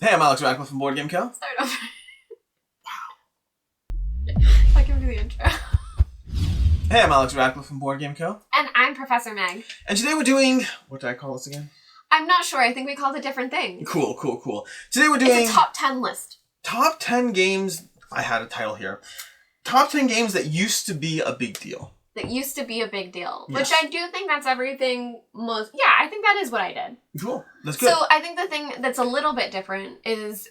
Hey, I'm Alex Radcliffe from Board Game Co. Start over. Wow. I can do the intro. Hey, I'm Alex Radcliffe from Board Game Co. And I'm Professor Meg. And today we're doing... What did I call this again? I'm not sure. I think we called it different things. Cool. Today we're doing... It's a top 10 list. Top 10 games... I had a title here. Top 10 games that used to be a big deal. That used to be a big deal. Yes. Which I do think that's everything most... Yeah, I think that is what I did. Cool. That's good. So I think the thing that's a little bit different is...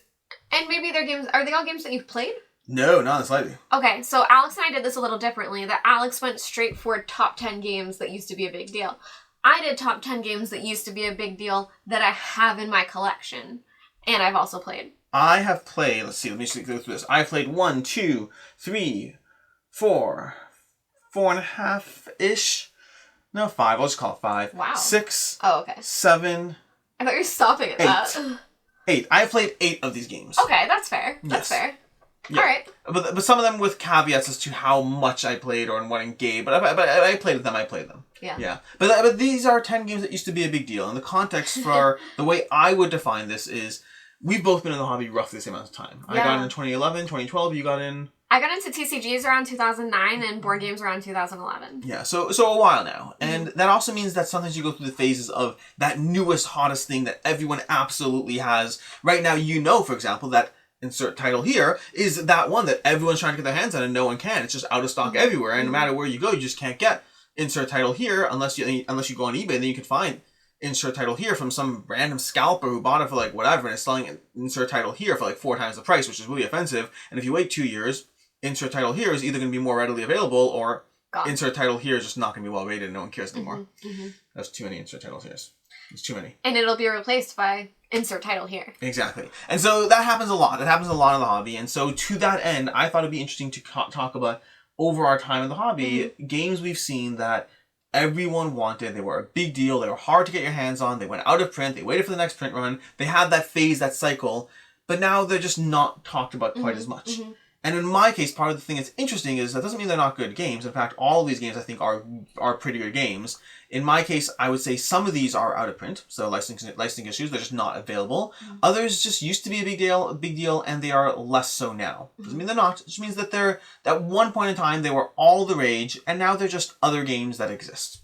And maybe they're games... Are they all games that you've played? No, not slightly. Okay, so Alex and I did this a little differently. That Alex went straight for top 10 games that used to be a big deal. I did top 10 games that used to be a big deal that I have in my collection. And I've also played. I have played... Let's see, let me just go through this. I played 1, 2, 3, 4... 4.5-ish. No, 5. I'll just call it 5. Wow. 6. Oh, okay. 7. I thought you were stopping at 8. that. 8. I have played 8 of these games. Okay, that's fair. That's fair. Yeah. All right. But some of them with caveats as to how much I played or in what game. But I played them. I played them. Yeah. Yeah. But these are 10 games that used to be a big deal. And the context for the way I would define this is we've both been in the hobby roughly the same amount of time. Yeah. I got in 2011, 2012. You got in... I got into TCGs around 2009 and board games around 2011. Yeah, so a while now. And that also means that sometimes you go through the phases of that newest, hottest thing that everyone absolutely has. Right now, you know, for example, that insert title here is that one that everyone's trying to get their hands on and no one can. It's just out of stock everywhere. And no matter where you go, you just can't get insert title here unless you go on eBay. Then you can find insert title here from some random scalper who bought it for like whatever and is selling insert title here for like 4 times the price, which is really offensive. And if you wait 2 years... insert title here is either going to be more readily available or insert title here is just not going to be well rated and no one cares anymore. There's too many insert titles here. There's too many. And it'll be replaced by insert title here. Exactly. And so that happens a lot. It happens a lot in the hobby. And so to that end, I thought it'd be interesting to talk about over our time in the hobby, games we've seen that everyone wanted. They were a big deal. They were hard to get your hands on. They went out of print. They waited for the next print run. They had that phase, that cycle. But now they're just not talked about quite as much. And in my case, part of the thing that's interesting is that doesn't mean they're not good games. In fact, all of these games I think are pretty good games. In my case, I would say some of these are out of print, so licensing issues, they're just not available. Others just used to be a big deal, and they are less so now. Doesn't mean they're not. It just means that they're at one point in time they were all the rage, and now they're just other games that exist.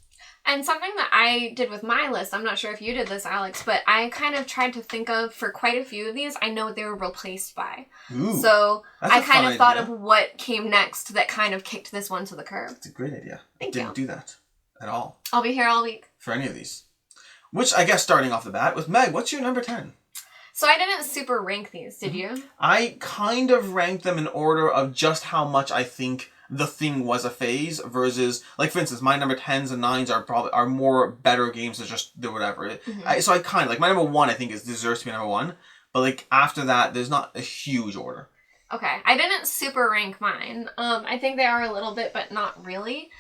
And something that I did with my list, I'm not sure if you did this, Alex, but I kind of tried to think of, for quite a few of these, I know what they were replaced by. Ooh, so I kind of thought idea. of what came next that kind of kicked this one to the curb. That's a great idea. Thank you. Didn't do that at all. I'll be here all week. For any of these. Which, I guess, starting off the bat, with Meg, what's your number 10? So I didn't super rank these, did you? I kind of ranked them in order of just how much I think the thing was a phase versus, like, for instance, my number 10s and 9s are more better games than just the whatever. So I kind of, like, my number 1 I think deserves to be number 1, but, like, after that, there's not a huge order. Okay, I didn't super rank mine. I think they are a little bit, but not really.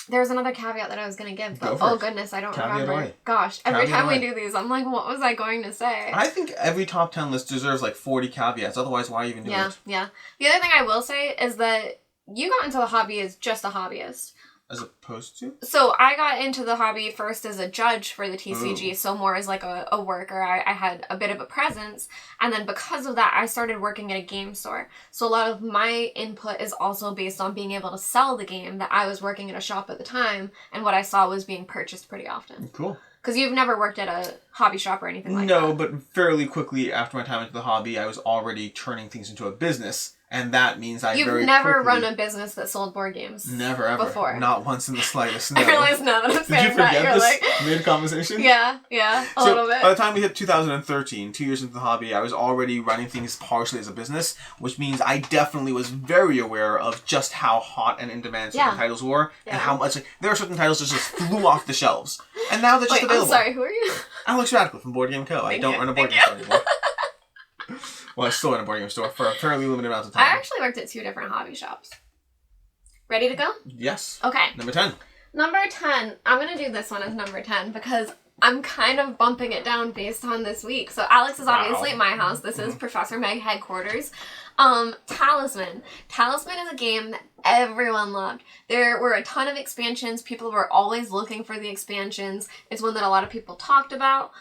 There's another caveat that I was going to give, but oh goodness, I don't remember. Away. Gosh, every Caveat time we away. do these, I'm like, what was I going to say? I think every top 10 list deserves, like, 40 caveats, otherwise why even do it? Yeah. The other thing I will say is that you got into the hobby as just a hobbyist. As opposed to? So I got into the hobby first as a judge for the TCG, so more as like a worker. I had a bit of a presence, and then because of that, I started working at a game store. So a lot of my input is also based on being able to sell the game that I was working at a shop at the time, and what I saw was being purchased pretty often. Cool. Because you've never worked at a hobby shop or anything like that. No, but fairly quickly after my time into the hobby, I was already turning things into a business. And that means You've never run a business that sold board games. Never, ever. Before. Not once in the slightest, no. I realize now that I'm saying Did you forget that, you're this like... mid-conversation? Yeah, a little bit. By the time we hit 2013, 2 years into the hobby, I was already running things partially as a business, which means I definitely was very aware of just how hot and in demand certain titles were, and how much... Like, there are certain titles that just flew off the shelves. And now they're just available. I'm sorry, who are you? Alex Radcliffe from Board Game Co. I don't run a board game store anymore. Well, I still run a board game store for a fairly limited amount of time. I actually worked at 2 different hobby shops. Ready to go? Yes. Okay. Number 10. Number 10. I'm going to do this one as number 10 because I'm kind of bumping it down based on this week. So Alex is obviously at my house. This is Professor Meg headquarters. Talisman. Talisman is a game that everyone loved. There were a ton of expansions. People were always looking for the expansions. It's one that a lot of people talked about.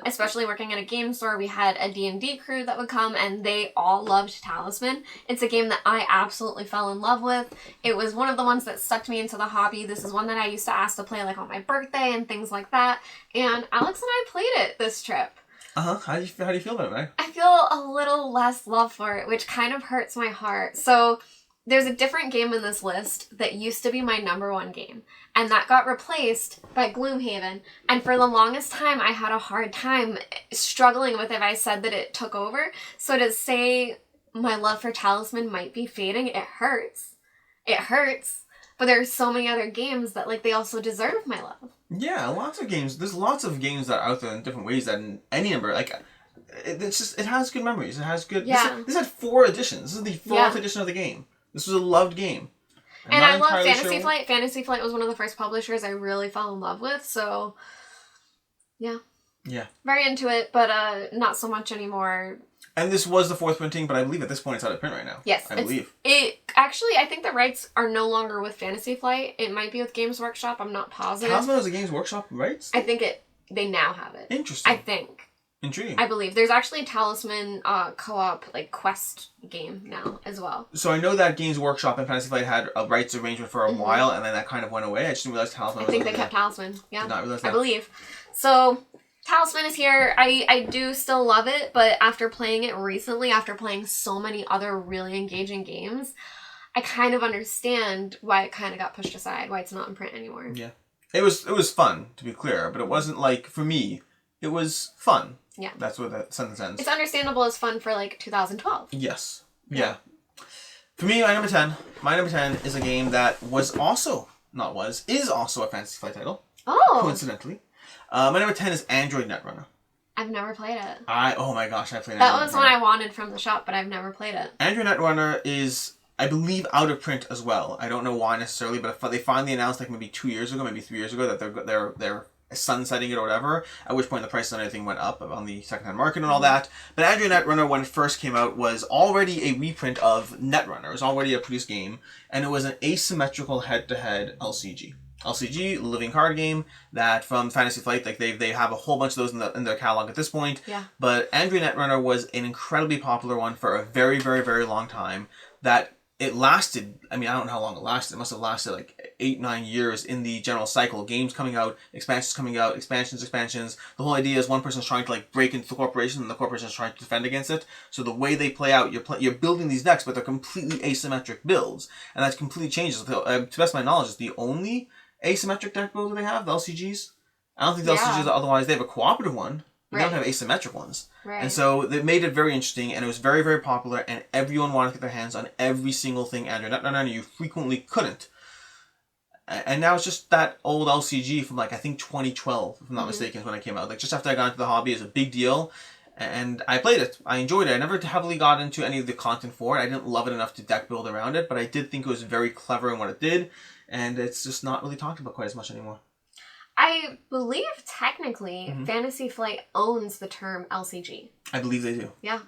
Especially working at a game store, we had a D&D crew that would come and they all loved Talisman. It's a game that I absolutely fell in love with. It was one of the ones that sucked me into the hobby. This is one that I used to ask to play like on my birthday and things like that. And Alex and I played it this trip. How do you feel about it, man? I feel a little less love for it, which kind of hurts my heart. So there's a different game in this list that used to be my number one game, and that got replaced by Gloomhaven. And for the longest time, I had a hard time struggling with if I said that it took over. So to say my love for Talisman might be fading, it hurts. It hurts. But there's so many other games that, like, they also deserve my love. Yeah, lots of games. There's lots of games that are out there in different ways that in any number, like, it has good memories. It has good... Yeah. This had 4 editions. This is the 4th edition of the game. This was a loved game. And I love Fantasy Flight. Fantasy Flight was one of the first publishers I really fell in love with, so... Yeah. Yeah. Very into it, but not so much anymore. And this was the 4th printing, but I believe at this point it's out of print right now. Yes. I believe. Actually, I think the rights are no longer with Fantasy Flight. It might be with Games Workshop. I'm not positive. Talisman was a Games Workshop rights? I think they now have it. Interesting. I think. Intriguing. I believe. There's actually a Talisman co-op, like, quest game now as well. So I know that Games Workshop and Fantasy Flight had a rights arrangement for a while, and then that kind of went away. I just didn't realize Talisman was I think they kept Talisman. Yeah. Did not realize that. I believe. So... Talisman is here. I do still love it, but after playing it recently, after playing so many other really engaging games, I kind of understand why it kind of got pushed aside, why it's not in print anymore. Yeah. It was fun, to be clear, but it wasn't like, for me, it was fun. Yeah. That's what that sentence ends. It's understandable as fun for, like, 2012. Yes. Yeah. For me, my number 10 is a game that is also a Fantasy Flight title. Oh! Coincidentally. My number 10 is Android Netrunner. I've never played it. Oh my gosh, I played it. That was one I wanted from the shop, but I've never played it. Android Netrunner is, I believe, out of print as well. I don't know why necessarily, but they finally announced like maybe 2 years ago, maybe 3 years ago, that they're sunsetting it or whatever, at which point the price on everything went up on the secondhand market and all that. But Android Netrunner, when it first came out, was already a reprint of Netrunner. It was already a produced game, and it was an asymmetrical head-to-head LCG. LCG, living card game, that from Fantasy Flight, like they have a whole bunch of those in their catalog at this point. Yeah. But Android Netrunner was an incredibly popular one for a very, very, very long time. That it lasted, I mean, I don't know how long it lasted. It must have lasted like 8-9 years in the general cycle. Games coming out, expansions coming out, expansions. The whole idea is one person's trying to like break into the corporation and the corporation is trying to defend against it. So the way they play out, you're building these decks, but they're completely asymmetric builds. And that completely changes. To the best of my knowledge, it's the only asymmetric deck builder they have, the LCGs. I don't think the LCGs, otherwise they have a cooperative one. They don't have asymmetric ones. Right. And so they made it very interesting, and it was very, very popular, and everyone wanted to get their hands on every single thing Android Netrunner, and you frequently couldn't. And now it's just that old LCG from like, I think 2012, if I'm not mistaken, is when it came out. Like just after I got into the hobby, it was a big deal. And I played it. I enjoyed it. I never heavily got into any of the content for it. I didn't love it enough to deck build around it, but I did think it was very clever in what it did. And it's just not really talked about quite as much anymore. I believe technically Fantasy Flight owns the term LCG. I believe they do. Yeah.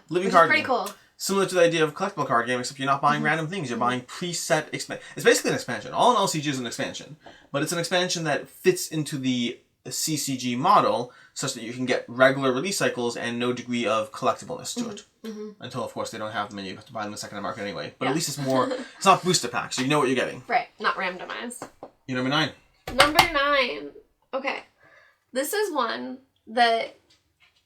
Living Which card is pretty game. cool. Similar to the idea of a collectible card game, except you're not buying random things. You're buying preset It's basically an expansion. All an LCG is an expansion. But it's an expansion that fits into the CCG model such that you can get regular release cycles and no degree of collectibleness to it. Until, of course, they don't have them and you have to buy them in the second market anyway. But at least it's more... It's not booster packs, so you know what you're getting. Right. Not randomized. Your number 9. Number 9. Okay. This is one that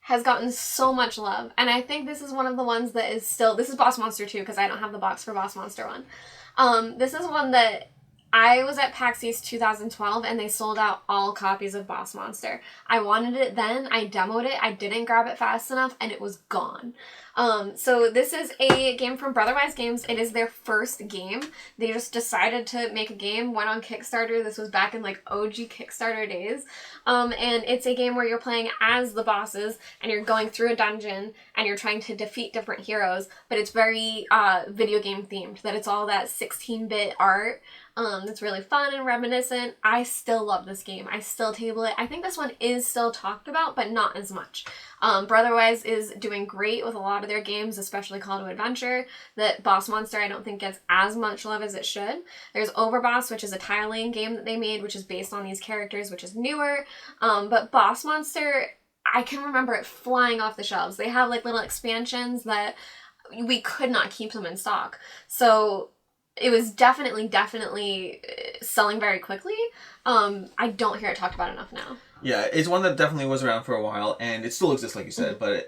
has gotten so much love. And I think this is one of the ones that is still... This is Boss Monster 2, because I don't have the box for Boss Monster 1. This is one that... I was at PAX East 2012 and they sold out all copies of Boss Monster. I wanted it then, I demoed it, I didn't grab it fast enough, and it was gone. So this is a game from Brotherwise Games. It is their first game. They just decided to make a game, went on Kickstarter. This was back in like OG Kickstarter days. And it's a game where you're playing as the bosses and you're going through a dungeon and you're trying to defeat different heroes, but it's very video game themed, that it's all that 16-bit art. It's really fun and reminiscent. I still love this game. I still table it. I think this one is still talked about, but not as much. Brotherwise is doing great with a lot of their games, especially Call to Adventure. That Boss Monster I don't think gets as much love as it should. There's Overboss, which is a tile laying game that they made, which is based on these characters, which is newer. But Boss Monster, I can remember it flying off the shelves. They have like little expansions that we could not keep them in stock. So it was definitely selling very quickly. I don't hear it talked about enough now. Yeah, it's one that definitely was around for a while, and it still exists, like you said, but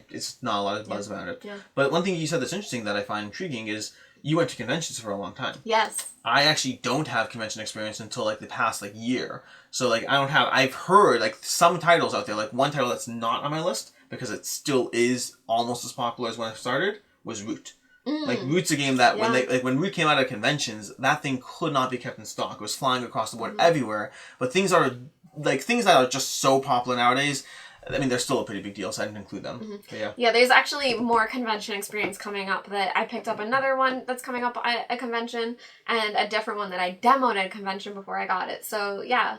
it's not a lot of buzz about it. Yeah. But one thing you said that's interesting that I find intriguing is you went to conventions for a long time. Yes. I actually don't have convention experience until like the past like year. So like I've heard like some titles out there, like one title that's not on my list because it still is almost as popular as when I started was Root. Like Root's a game that when Root came out at conventions, that thing could not be kept in stock. It was flying across the board everywhere. But things that are just so popular nowadays, I mean, they're still a pretty big deal, so I didn't include them. But yeah, there's actually more convention experience coming up. That I picked up another one that's coming up at a convention, and a different one that I demoed at a convention before I got it. So yeah.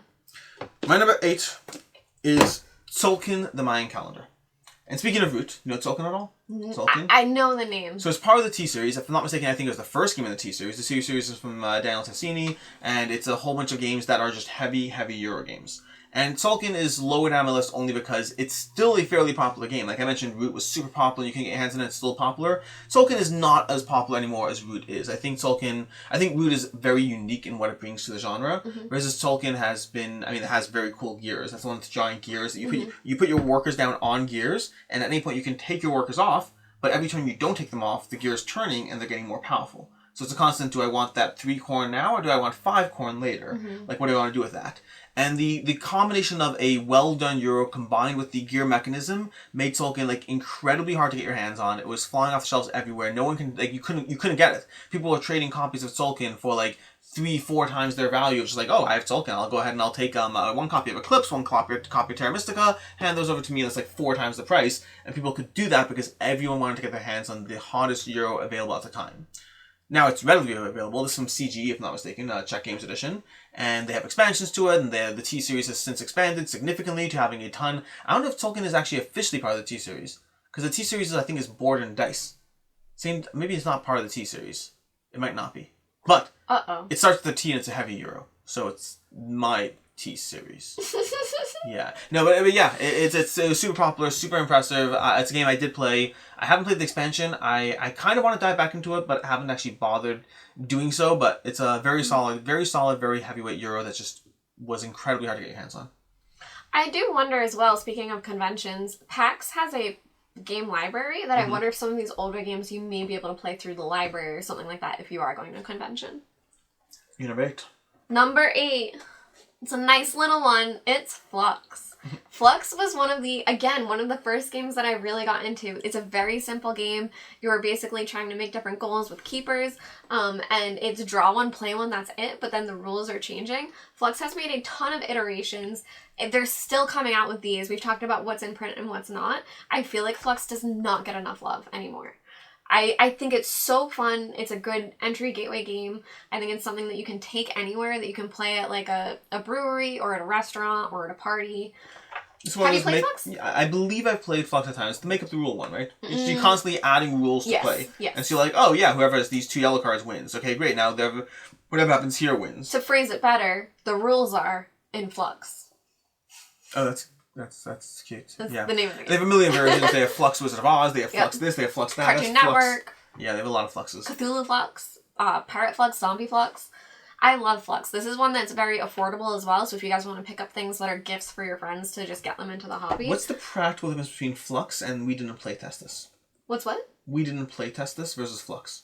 My number 8 is Tzolkin, the Mayan calendar. And speaking of Root, you know Tzolkin at all? Tzolkin? I know the name. So it's part of the T-Series. If I'm not mistaken, I think it was the first game in the T-Series. The T-Series is from Daniel Tassini, and it's a whole bunch of games that are just heavy Euro games. And Tzolkin is lower down my list only because it's still a fairly popular game. Like I mentioned, Root was super popular. You can get your hands on it. It's still popular. Tzolkin is not as popular anymore as Root is. I think Root is very unique in what it brings to the genre. Whereas Tzolkin it has very cool gears. That's the one with giant gears. That you put your workers down on gears, and at any point you can take your workers off, but every time you don't take them off, the gear's turning and they're getting more powerful. So it's a constant, do I want that 3 corn now or do I want 5 corn later? Like what do I want to do with that? And the combination of a well-done Euro combined with the gear mechanism made Tzolkin like incredibly hard to get your hands on. It was flying off the shelves everywhere. No one can you couldn't get it. People were trading copies of Tzolkin for like 3-4 times their value. It's just like, oh, I have Tzolkin. I'll go ahead and I'll take one copy of Eclipse, one copy of Terra Mystica, hand those over to me, and it's like 4 times the price. And people could do that because everyone wanted to get their hands on the hottest Euro available at the time. Now it's readily available. This is from CG, if not mistaken, Czech Games Edition. And they have expansions to it, and the T-Series has since expanded significantly to having a ton. I don't know if Tzolkin is actually officially part of the T-Series. Because the T-Series, I think, is board and dice. Maybe it's not part of the T-Series. It might not be. But it starts with a T and it's a heavy Euro. So it's my T-Series. Yeah. No, but yeah, it's super popular, super impressive. It's a game I did play. I haven't played the expansion. I kind of want to dive back into it, but haven't actually bothered doing so. But it's a very solid, very heavyweight Euro that just was incredibly hard to get your hands on. I do wonder as well, speaking of conventions, PAX has a game library that I wonder if some of these older games you may be able to play through the library or something like that if you are going to a convention. You're number 8. Number 8. It's a nice little one. It's Fluxx. Fluxx was one of the first games that I really got into. It's a very simple game. You're basically trying to make different goals with keepers, and it's draw one, play one, that's it, but then the rules are changing. Fluxx has made a ton of iterations. They're still coming out with these. We've talked about what's in print and what's not. I feel like Fluxx does not get enough love anymore. I think it's so fun. It's a good entry gateway game. I think it's something that you can take anywhere, that you can play at like a brewery or at a restaurant or at a party. Have you played Fluxx? I believe I've played Fluxx at times. It's the make up the rule one, right? You're constantly adding rules to play. Yes. And so you're like, oh yeah, whoever has these 2 yellow cards wins. Okay, great. Now whatever happens here wins. To phrase it better, the rules are in Fluxx. Oh, that's cute. That's the name of the game. They have a million versions. They have Fluxx Wizard of Oz. They have Fluxx this. They have Fluxx that. Cartoon Network. Yeah, they have a lot of Fluxxes. Cthulhu Fluxx. Pirate Fluxx. Zombie Fluxx. I love Fluxx. This is one that's very affordable as well, so if you guys want to pick up things that are gifts for your friends to just get them into the hobby. What's the practical difference between Fluxx and We Didn't Playtest This? What's what? We Didn't Playtest This versus Fluxx.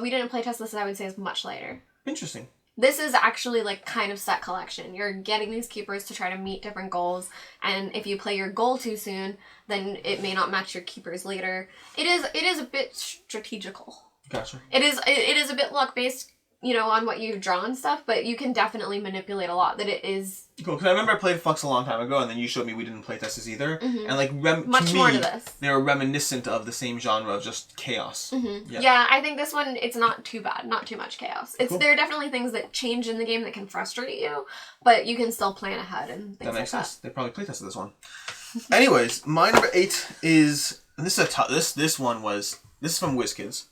We Didn't Playtest This, I would say, is much lighter. Interesting. This is actually like kind of set collection. You're getting these keepers to try to meet different goals, and if you play your goal too soon, then it may not match your keepers later. It is a bit strategical. Gotcha. It is a bit luck based, on what you draw and stuff, but you can definitely manipulate a lot. That it is cool, because I remember I played Fluxx a long time ago, and then you showed me we didn't play this either, and like much more to this. They were reminiscent of the same genre of just chaos. Yeah, I think this one it's not too bad, not too much chaos. There are definitely things that change in the game that can frustrate you, but you can still plan ahead and things that makes like sense. They probably playtested this one. Anyways, my number 8 is, and this is this is from WizKids.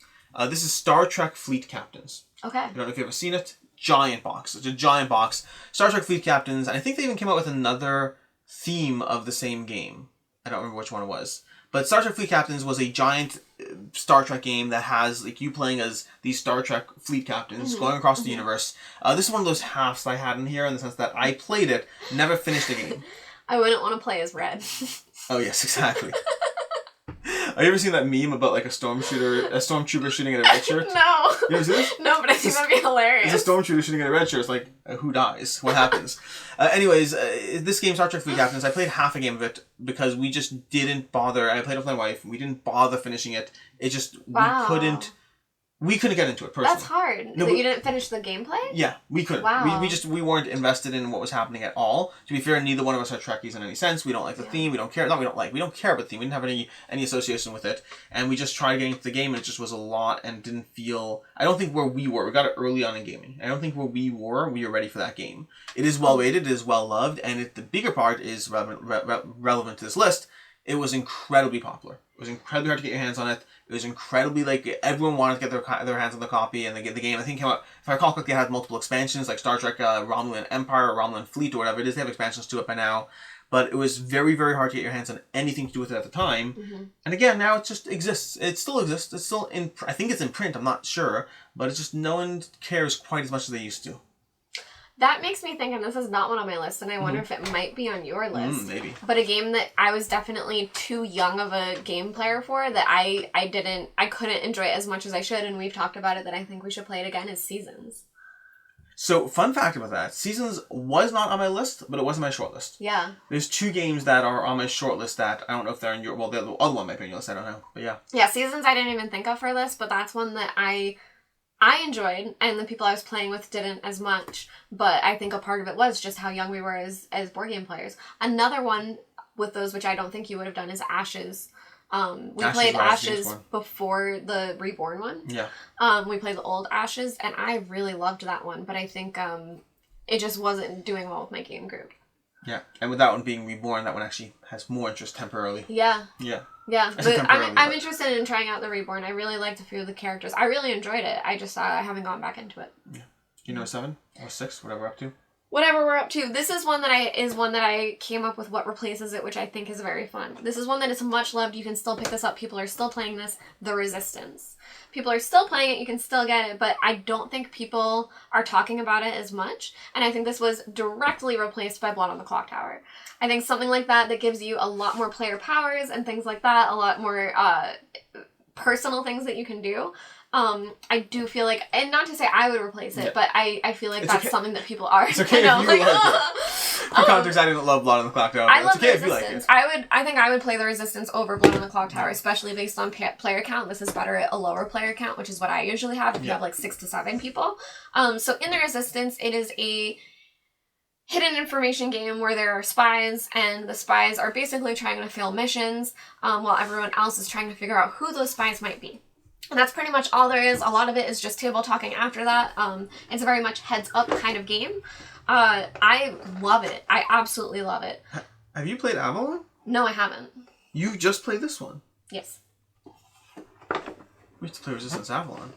This is Star Trek Fleet Captains. Okay. I don't know if you've ever seen it. Giant box. It's a giant box. Star Trek Fleet Captains, and I think they even came out with another theme of the same game. I don't remember which one it was. But Star Trek Fleet Captains was a giant Star Trek game that has like you playing as these Star Trek fleet captains going across the universe. This is one of those halves I had in here in the sense that I played it, never finished the game. I wouldn't want to play as Red. Oh yes, exactly. Have you ever seen that meme about like a stormtrooper shooting at a red shirt? No. You ever seen this? No, but I think that'd be hilarious. It's a stormtrooper shooting at a red shirt. It's like, who dies? What happens? This game, Star Trek Fleet Captains, I played half a game of it because we just didn't bother. I played with my wife. We didn't bother finishing it. It just, we couldn't get into it personally. That's hard. No, you didn't finish the gameplay? Yeah, we couldn't. Wow. We weren't invested in what was happening at all. To be fair, neither one of us are Trekkies in any sense. We don't like the theme. We don't care. We don't care about the theme. We didn't have any association with it. And we just tried getting into the game and it just was a lot and didn't feel... I don't think where we were. We got it early on in gaming. I don't think where we were ready for that game. It is well rated. It is well loved. And the bigger part is relevant to this list. It was incredibly popular. It was incredibly hard to get your hands on it. It was incredibly, everyone wanted to get their hands on the copy and they get the game. I think it came out, if I recall correctly, it had multiple expansions, like Star Trek Romulan Empire or Romulan Fleet or whatever it is. They have expansions to it by now. But it was very, very hard to get your hands on anything to do with it at the time. And again, now it just exists. It still exists. It's still I think it's in print, I'm not sure. But it's just no one cares quite as much as they used to. That makes me think, and this is not one on my list, and I wonder if it might be on your list. Maybe. But a game that I was definitely too young of a game player for, that I couldn't enjoy it as much as I should, and we've talked about it, that I think we should play it again, is Seasons. So, fun fact about that, Seasons was not on my list, but it was on my short list. Yeah. There's 2 games that are on my short list that I don't know if they're on your... Well, the other one might be on your list, I don't know, but yeah. Yeah, Seasons I didn't even think of for this, but that's one that I enjoyed, and the people I was playing with didn't as much, but I think a part of it was just how young we were as board game players. Another one with those, which I don't think you would have done, is Ashes. We played Ashes before the Reborn one. Yeah. We played the old Ashes, and I really loved that one, but I think it just wasn't doing well with my game group. Yeah, and with that one being Reborn, that one actually has more interest temporarily. Yeah. Yeah. Yeah, but I'm interested in trying out the Reborn. I really liked a few of the characters. I really enjoyed it. I just I haven't gone back into it. Yeah. Do you know 7 or 6, whatever we're up to? Whatever we're up to. This is one that I came up with what replaces it, which I think is very fun. This is one that is much loved. You can still pick this up. People are still playing this. The Resistance. People are still playing it. You can still get it, but I don't think people are talking about it as much. And I think this was directly replaced by Blood on the Clocktower. I think something like that gives you a lot more player powers and things like that, a lot more personal things that you can do. I do feel like, and not to say I would replace it, but I feel like that's something that people are. It's okay if you like it. For context, I didn't love Blood on the Clocktower. I love okay Resistance. If you like it. I think I would play the Resistance over Blood on the Clocktower, especially based on player count. This is better at a lower player count, which is what I usually have if you have like 6 to 7 people. So in the Resistance, it is a hidden information game where there are spies, and the spies are basically trying to fail missions while everyone else is trying to figure out who those spies might be. And that's pretty much all there is. A lot of it is just table talking after that. It's a very much heads up kind of game. I love it. I absolutely love it. Have you played Avalon? No, I haven't. You just played this one? Yes. We have to play Resistance Avalon.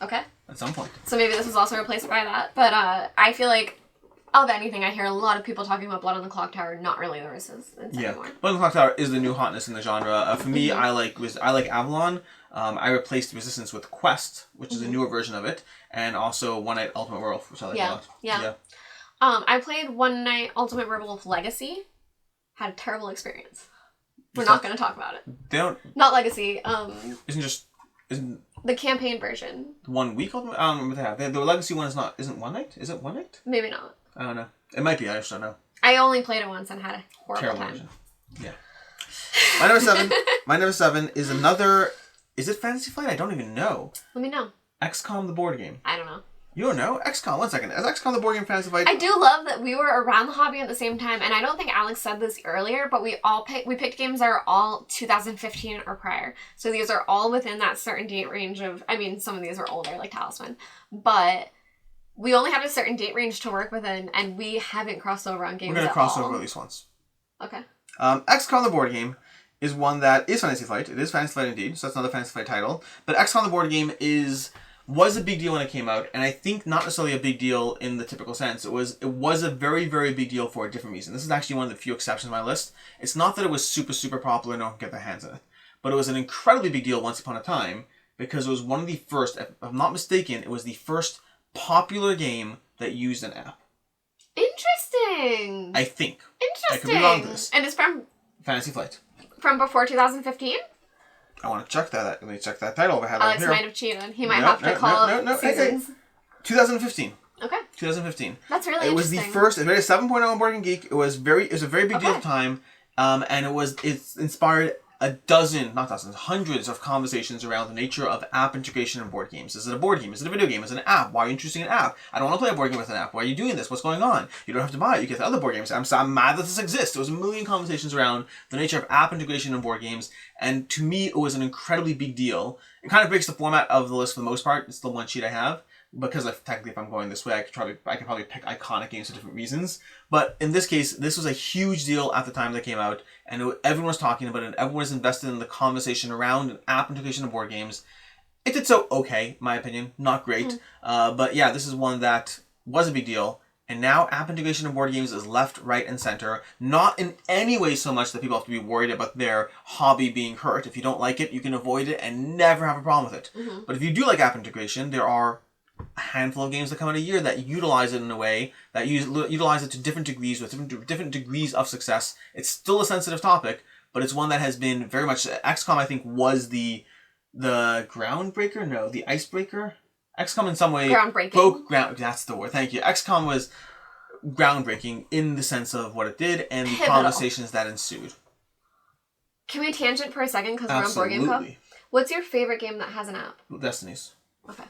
Okay. At some point. So maybe this was also replaced by that. But I feel like, of anything, I hear a lot of people talking about Blood on the Clocktower, not really the Resistance anymore. Blood on the Clocktower is the new hotness in the genre. For me, I like Avalon. I replaced Resistance with Quest, which is a newer version of it, and also One Night Ultimate Werewolf, which I like a lot. Yeah. I played One Night Ultimate Werewolf Legacy. Had a terrible experience. We're not going to talk about it. They don't... Not Legacy. Isn't the campaign version. 1 week Ultimate? I don't remember what they have. The Legacy one isn't One Night? Is it One Night? Maybe not. I don't know. It might be. I just don't know. I only played it once and had a horrible terrible time. Version. Yeah. My number 7 is another... Is it Fantasy Flight? I don't even know. Let me know. XCOM the board game. I don't know. You don't know? XCOM, 1 second. Is XCOM the board game Fantasy Flight? I do love that we were around the hobby at the same time, and I don't think Alex said this earlier, but we picked games that are all 2015 or prior. So these are all within that certain date range of, I mean, some of these are older, like Talisman, but we only have a certain date range to work within, and we haven't crossed over on games. We're going to cross over at least once. Okay. XCOM the board game is one that is Fantasy Flight. It is Fantasy Flight indeed, so that's another Fantasy Flight title. But XCOM the board game was a big deal when it came out, and I think not necessarily a big deal in the typical sense. It was a very, very big deal for a different reason. This is actually one of the few exceptions on my list. It's not that it was super, super popular and no one could get their hands on it, but it was an incredibly big deal once upon a time because it was one of the first, if I'm not mistaken, it was the first popular game that used an app. Interesting. I think. Interesting. I could be wrong with this. And it's from Fantasy Flight. From before 2015? I want to check that. Let me check that title. Alex might have cheated. He might have to call seasons. Hey. 2015. Okay. 2015. That's really interesting. It was the first. It made a 7.0 on Board Game Geek. It was a very big deal at the time, and it's inspired hundreds of conversations around the nature of app integration in board games. Is it a board game? Is it a video game? Is it an app? Why are you introducing an app? I don't want to play a board game with an app. Why are you doing this? What's going on? You don't have to buy it. You get the other board games. I'm mad that this exists. There was a million conversations around the nature of app integration in board games, and to me, it was an incredibly big deal. It kind of breaks the format of the list for the most part. It's the one sheet I have. Because technically, if I'm going this way, I could probably pick iconic games for different reasons. But in this case, this was a huge deal at the time that came out, and everyone was talking about it. Everyone was invested in the conversation around app integration of board games. It did so okay, in my opinion, not great. But yeah, this is one that was a big deal. And now app integration of board games is left, right, and center. Not in any way so much that people have to be worried about their hobby being hurt. If you don't like it, you can avoid it and never have a problem with it. Mm-hmm. But if you do like app integration, there are a handful of games that come out a year that utilize it in a way that utilize it to different degrees with different degrees of success. It's still a sensitive topic, but it's one that has been very much. XCOM, I think, was the groundbreaker. No, the icebreaker. XCOM in some way groundbreaking. That's the word. Thank you. XCOM was groundbreaking in the sense of what it did and the Pivotal. conversations that ensued. Can we tangent for a second because we're on Board Game Club? What's your favorite game that has an app? Destinies. Okay.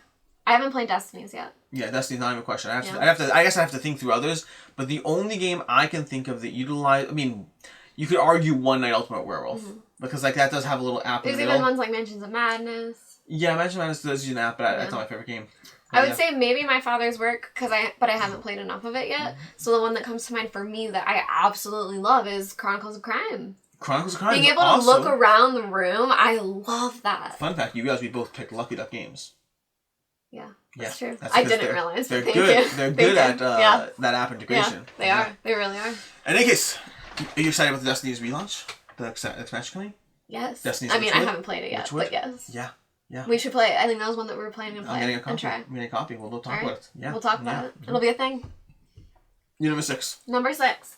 I haven't played Destinies yet. Yeah, Destiny's not even a question. I guess I have to think through others, but the only game I can think of that utilize, I mean, you could argue One Night Ultimate Werewolf, because like that does have a little app in the middle. There's even ones like Mansions of Madness. Yeah, Mansions of Madness does use an app, but that's not my favorite game. I would say maybe My Father's Work, but I haven't played enough of it yet. So the one that comes to mind for me that I absolutely love is Chronicles of Crime. Chronicles of Crime. Being able to look around the room, I love that. Fun fact, you guys, we both picked Lucky Duck games. Yeah, that's true. That's I didn't realize. They're Thank good. you. They're good at that app integration. Yeah, they are. They really are. In any case, are you excited about the Destiny's relaunch? The expansion coming? Yes. Destiny's I haven't played it yet, but yes. Yeah. We should play it. I think that was one that we were planning to play. I'm getting a copy. And try. I'm getting a copy. We'll talk about it. Yeah. We'll talk about it. It'll be a thing. Number 6. Number 6.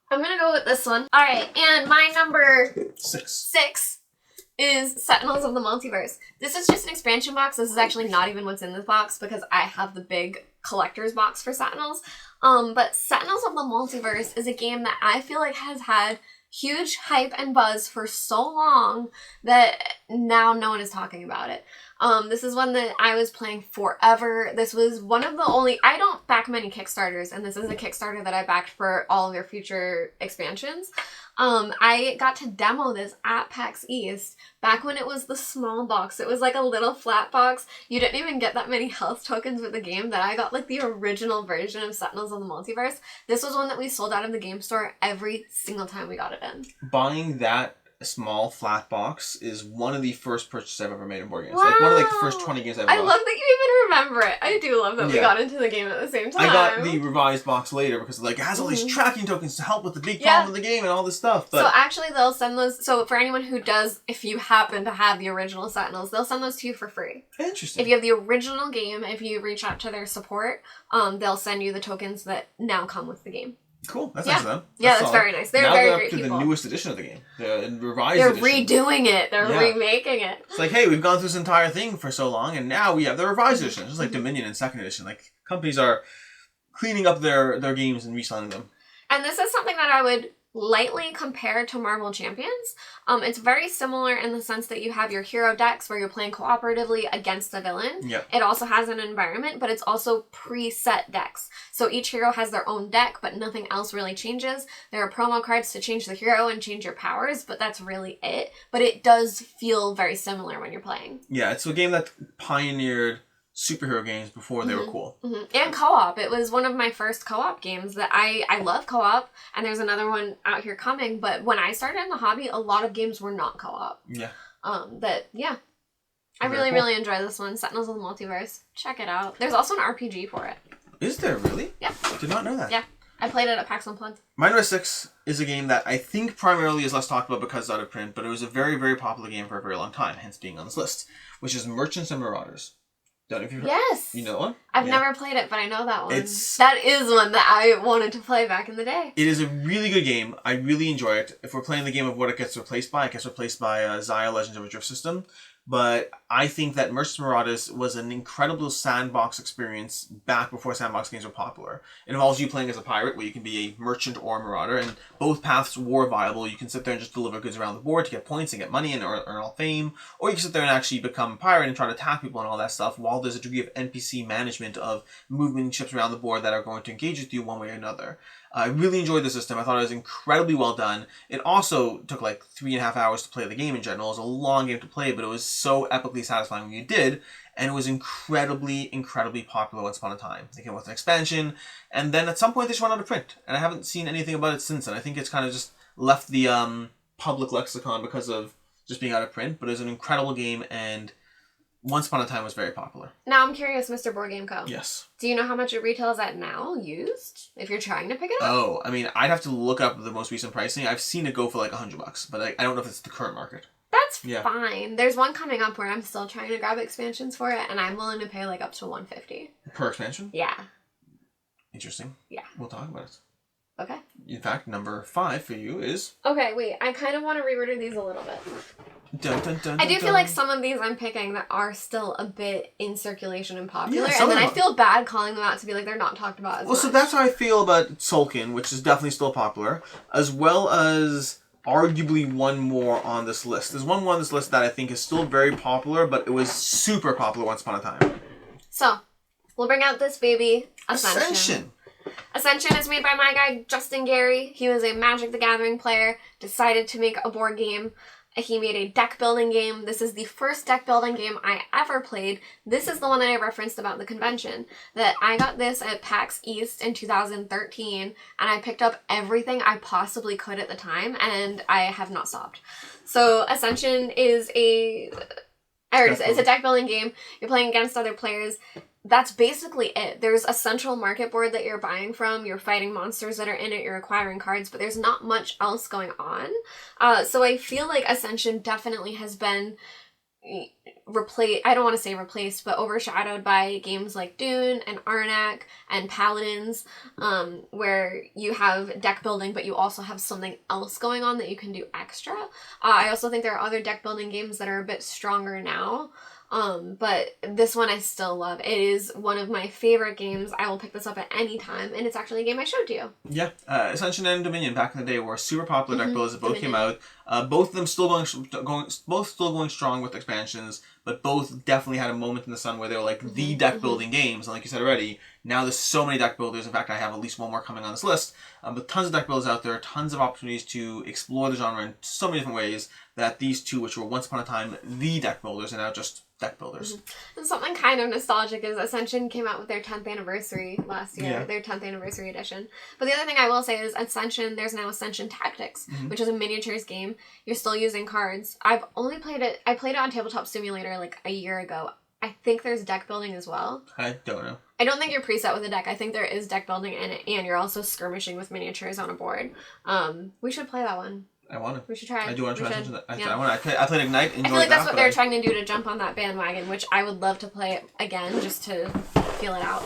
I'm going to go with this one. Alright, and my number 6 is Sentinels of the Multiverse. This is just an expansion box. This is actually not even what's in this box because I have the big collector's box for Sentinels. But Sentinels of the Multiverse is a game that I feel like has had huge hype and buzz for so long that now no one is talking about it. This is one that I was playing forever. This was one of the only... I don't back many Kickstarters, and this is a Kickstarter that I backed for all of their future expansions. I got to demo this at PAX East back when it was the small box. It was like a little flat box. You didn't even get that many health tokens with the game that I got like the original version of Sentinels of the Multiverse. This was one that we sold out of the game store every single time we got it in. Buying that small flat box is one of the first purchases I've ever made in board games. Wow. Like one of the first 20 games I've ever bought. I love that you even remember it. I do love that we got into the game at the same time. I got the revised box later because like it has all these tracking tokens to help with the big problem of the game and all this stuff. But... So actually they'll send those, so for anyone who does, if you happen to have the original Sentinels, they'll send those to you for free. Interesting. If you have the original game, if you reach out to their support, they'll send you the tokens that now come with the game. Cool. That's nice of them. That's very nice. They're very great people. Now they're up to the newest edition of the game. The revised edition. They're redoing it. They're remaking it. It's like, hey, we've gone through this entire thing for so long, and now we have the revised edition. Just like Dominion in 2nd edition. Like, companies are cleaning up their games and reselling them. And this is something that I would lightly compared to Marvel Champions. It's very similar in the sense that you have your hero decks where you're playing cooperatively against the villain. Yep. It also has an environment, but it's also preset decks. So each hero has their own deck, but nothing else really changes. There are promo cards to change the hero and change your powers, but that's really it. But it does feel very similar when you're playing. Yeah, it's a game that pioneered superhero games before they were cool. And co-op. It was one of my first co-op games that I love co-op, and there's another one out here coming, but when I started in the hobby, a lot of games were not co-op. Yeah. I really enjoy this one, Sentinels of the Multiverse. Check it out. There's also an RPG for it. Is there really? Yeah. Did not know that. Yeah. I played it at PAX Unplugged. My number 6 is a game that I think primarily is less talked about because it's out of print, but it was a very, very popular game for a very long time, hence being on this list, which is Merchants and Marauders. Don't know if you've heard. Yes. You know one? I've never played it, but I know that one. It's... That is one that I wanted to play back in the day. It is a really good game. I really enjoy it. If we're playing the game of what it gets replaced by, it gets replaced by Xia Legends of a Drift System. But I think that Merchants and Marauders was an incredible sandbox experience back before sandbox games were popular. It involves you playing as a pirate, where you can be a merchant or a marauder, and both paths were viable. You can sit there and just deliver goods around the board to get points and get money and earn all fame, or you can sit there and actually become a pirate and try to attack people and all that stuff, while there's a degree of NPC management of moving ships around the board that are going to engage with you one way or another. I really enjoyed the system. I thought it was incredibly well done. It also took like 3.5 hours to play the game in general. It was a long game to play, but it was so epically satisfying when you did, and it was incredibly, incredibly popular once upon a time. They came with an expansion, and then at some point they just went out of print, and I haven't seen anything about it since then. I think it's kind of just left the public lexicon because of just being out of print, but it was an incredible game, and once upon a time was very popular. Now I'm curious, Mr. Board Game Co. Yes. Do you know how much it retails at now, used? If you're trying to pick it up? Oh, I mean, I'd have to look up the most recent pricing. I've seen it go for like $100, but I don't know if it's the current market. That's fine. There's one coming up where I'm still trying to grab expansions for it, and I'm willing to pay like up to $150 per expansion. Yeah. Interesting. Yeah. We'll talk about it. Okay. In fact, number 5 for you is... Okay, wait. I kind of want to reorder these a little bit. Dun, dun, dun, I do dun, feel like some of these I'm picking that are still a bit in circulation and popular, Yeah, and then I feel bad calling them out to be like they're not talked about as much. So that's how I feel about Tzolkin, which is definitely still popular, as well as arguably one more on this list. There's one more on this list that I think is still very popular, but it was super popular once upon a time. So, we'll bring out this baby, Ascension. Ascension is made by my guy, Justin Gary. He was a Magic the Gathering player, decided to make a board game. He made a deck building game. This is the first deck building game I ever played. This is the one that I referenced about the convention. That I got this at PAX East in 2013, and I picked up everything I possibly could at the time, and I have not stopped. So Ascension is it's a deck building game. You're playing against other players. That's basically it. There's a central market board that you're buying from. You're fighting monsters that are in it. You're acquiring cards, but there's not much else going on. So I feel like Ascension definitely has been I don't want to say replaced, but overshadowed by games like Dune and Arnak and Paladins, where you have deck building, but you also have something else going on that you can do extra. I also think there are other deck building games that are a bit stronger now. But this one I still love. It is one of my favorite games. I will pick this up at any time, and it's actually a game I showed to you. Yeah, Ascension and Dominion back in the day were super popular deck builders that both came out. Both of them still going strong with expansions, but both definitely had a moment in the sun where they were like the deck building games. And like you said already, now there's so many deck builders. In fact, I have at least one more coming on this list. But tons of deck builders out there, tons of opportunities to explore the genre in so many different ways that these two, which were once upon a time the deck builders, are now just deck builders. And something kind of nostalgic is Ascension came out with their 10th anniversary last year, their 10th anniversary edition. But the other thing I will say is Ascension, there's now Ascension Tactics, which is a miniatures game. You're still using cards. I've only played it, I played it on Tabletop Simulator like a year ago. I think there's deck building as well. I don't know. I don't think you're preset with a deck. I think there is deck building in it, and you're also skirmishing with miniatures on a board. We should play that one. I want to. We should try. I do want to try Ascension. I played Ignite. I feel like that's what they're trying to do to jump on that bandwagon, which I would love to play it again just to feel it out.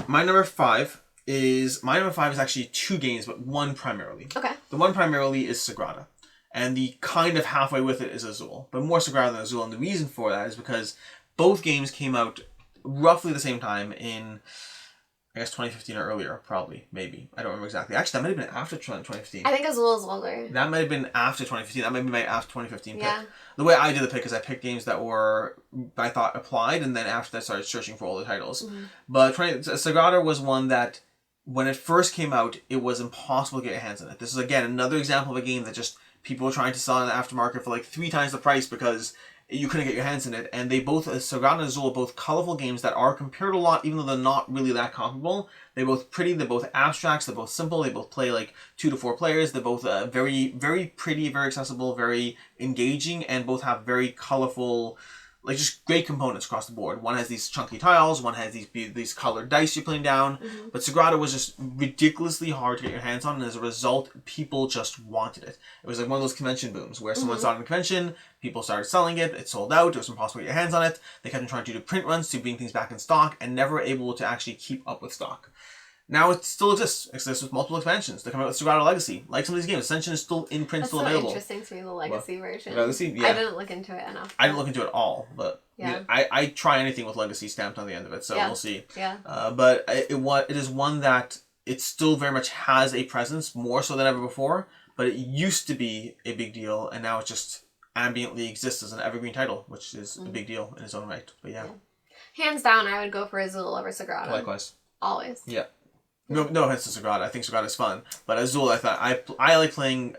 My number 5 is actually 2 games, but one primarily. Okay. The one primarily is Sagrada. And the kind of halfway with it is Azul. But more Sagrada than Azul. And the reason for that is because both games came out roughly the same time in I guess 2015 or earlier, probably, maybe. I don't remember exactly. Actually, that might have been after 2015. I think Azul is older. That might have been after 2015. That might be my after 2015 pick. Yeah. The way I did the pick is I picked games that were, I thought, applied, and then after that I started searching for all the titles. Mm-hmm. But Sagrada was one that, when it first came out, it was impossible to get your hands on it. This is, again, another example of a game that just people were trying to sell in the aftermarket for like 3 times the price because you couldn't get your hands in it. And they both, Sagrada and Azul, are both colorful games that are compared a lot, even though they're not really that comparable. They're both pretty, they're both abstracts, they're both simple, they both play like 2 to 4 players. They're both very, very pretty, very accessible, very engaging, and both have very colorful, like just great components across the board. One has these chunky tiles, one has these colored dice you're putting down. Mm-hmm. But Sagrada was just ridiculously hard to get your hands on, and as a result, people just wanted it. It was like one of those convention booms where someone started a convention, people started selling it, it sold out, it was impossible to get your hands on it. They kept on trying to do print runs to bring things back in stock, and never able to actually keep up with stock. Now it still exists. It exists with multiple expansions. They come out with Sagrada Legacy. Like some of these games, Ascension is still in print, still available. That's so interesting to me, the Legacy version. Legacy, yeah. I didn't look into it enough. I didn't look into it at all, but yeah. I try anything with Legacy stamped on the end of it, so we'll see. Yeah. But it is one that it still very much has a presence, more so than ever before, but it used to be a big deal, and now it just ambiently exists as an evergreen title, which is a big deal in its own right. But yeah. Hands down, I would go for Azul over Sagrada. Likewise. Always. Yeah. No offense to Sagrada. I think Sagrada is fun, but Azul, I like playing,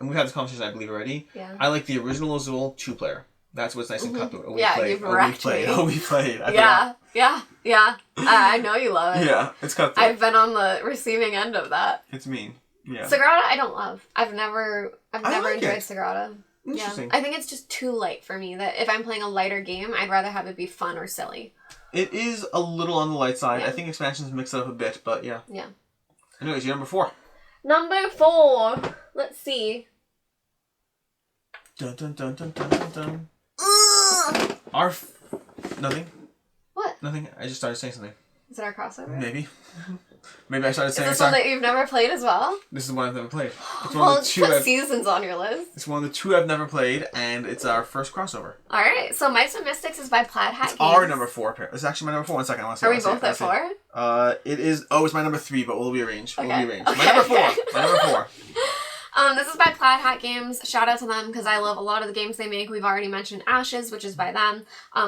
and we've had this conversation, I believe, already. Yeah. I like the original Azul 2-player. That's what's nice and cutthroat. You've wrecked me. We played. Yeah. I know you love it. Yeah, it's cutthroat. I've been on the receiving end of that. It's mean. Yeah. Sagrada, I don't love. I've never like enjoyed it. Sagrada. Interesting. Yeah. I think it's just too light for me. That if I'm playing a lighter game, I'd rather have it be fun or silly. It is a little on the light side. Yeah. I think expansions mix it up a bit, but yeah. Yeah. Anyways, your number 4. Number 4. Let's see. Dun dun dun dun dun dun dun. Nothing. What? Nothing. I just started saying something. Is it our crossover? Maybe. Maybe I started saying. Is this one that you've never played as well? This is one I've never played. It's Well, put Seasons on your list. It's one of the 2 I've never played, and it's our first crossover. Alright, so Mice and Mystics is by Plaid Hat Games. Our number 4. It's actually my number 4. 1 second. Are we both at 4? It is. Oh, it's my number 3, but we'll rearrange. Okay. We'll rearrange. My number 4. My number 4. This is by Plaid Hat Games. Shout out to them because I love a lot of the games they make. We've already mentioned Ashes, which is by them.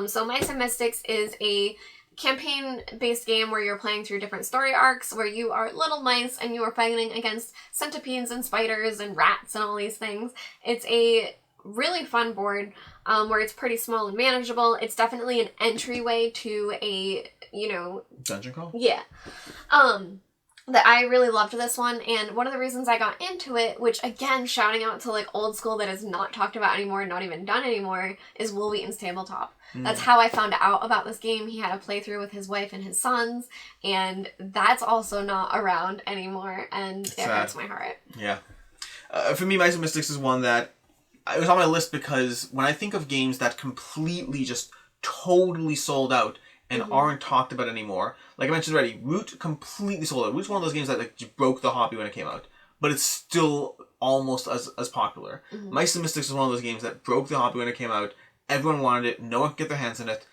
So Mice and Mystics is a campaign-based game where you're playing through different story arcs where you are little mice and you are fighting against centipedes and spiders and rats and all these things. It's a really fun board where it's pretty small and manageable. It's definitely an entryway to a, Dungeon crawl? Yeah. That I really loved this one, and one of the reasons I got into it, which again, shouting out to like old school that is not talked about anymore, not even done anymore, is Will Wheaton's Tabletop. That's how I found out about this game. He had a playthrough with his wife and his sons, and that's also not around anymore, and it hurts my heart. Yeah. For me, Mice and Mystics is one that it was on my list because when I think of games that completely just totally sold out and aren't talked about anymore, like I mentioned already, Root completely sold out. Root's one of those games that like just broke the hobby when it came out, but it's still almost as popular. Mice and Mystics is one of those games that broke the hobby when it came out. Everyone wanted it. No one could get their hands on it.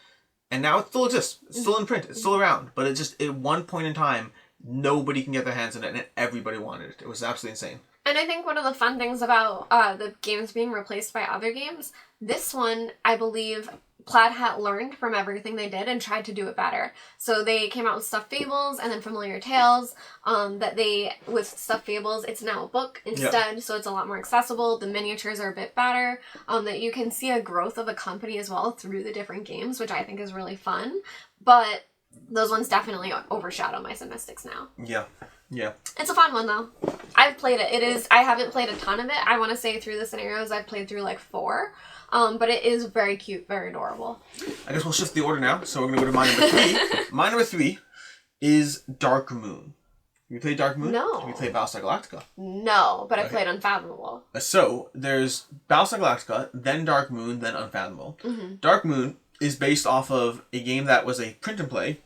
And now it still exists. It's still in print. It's still around. But it just, at one point in time, nobody can get their hands on it, and everybody wanted it. It was absolutely insane. And I think one of the fun things about the games being replaced by other games, this one, I believe, Plaid Hat learned from everything they did and tried to do it better. So they came out with Stuffed Fables and then Familiar Tales. With Stuffed Fables, it's now a book instead, so it's a lot more accessible. The miniatures are a bit better. That you can see a growth of a company as well through the different games, which I think is really fun. But those ones definitely overshadow Mice and Mystics now. Yeah. Yeah. It's a fun one though. I've played it. I haven't played a ton of it. I want to say through the scenarios I've played through like 4. But it is very cute, very adorable. I guess we'll shift the order now. So we're going to go to my number 3. My number 3 is Dark Moon. Have you played Dark Moon? No. Have you played Battlestar Galactica? No, but I played Unfathomable. So there's Battlestar Galactica, then Dark Moon, then Unfathomable. Dark Moon is based off of a game that was a print and play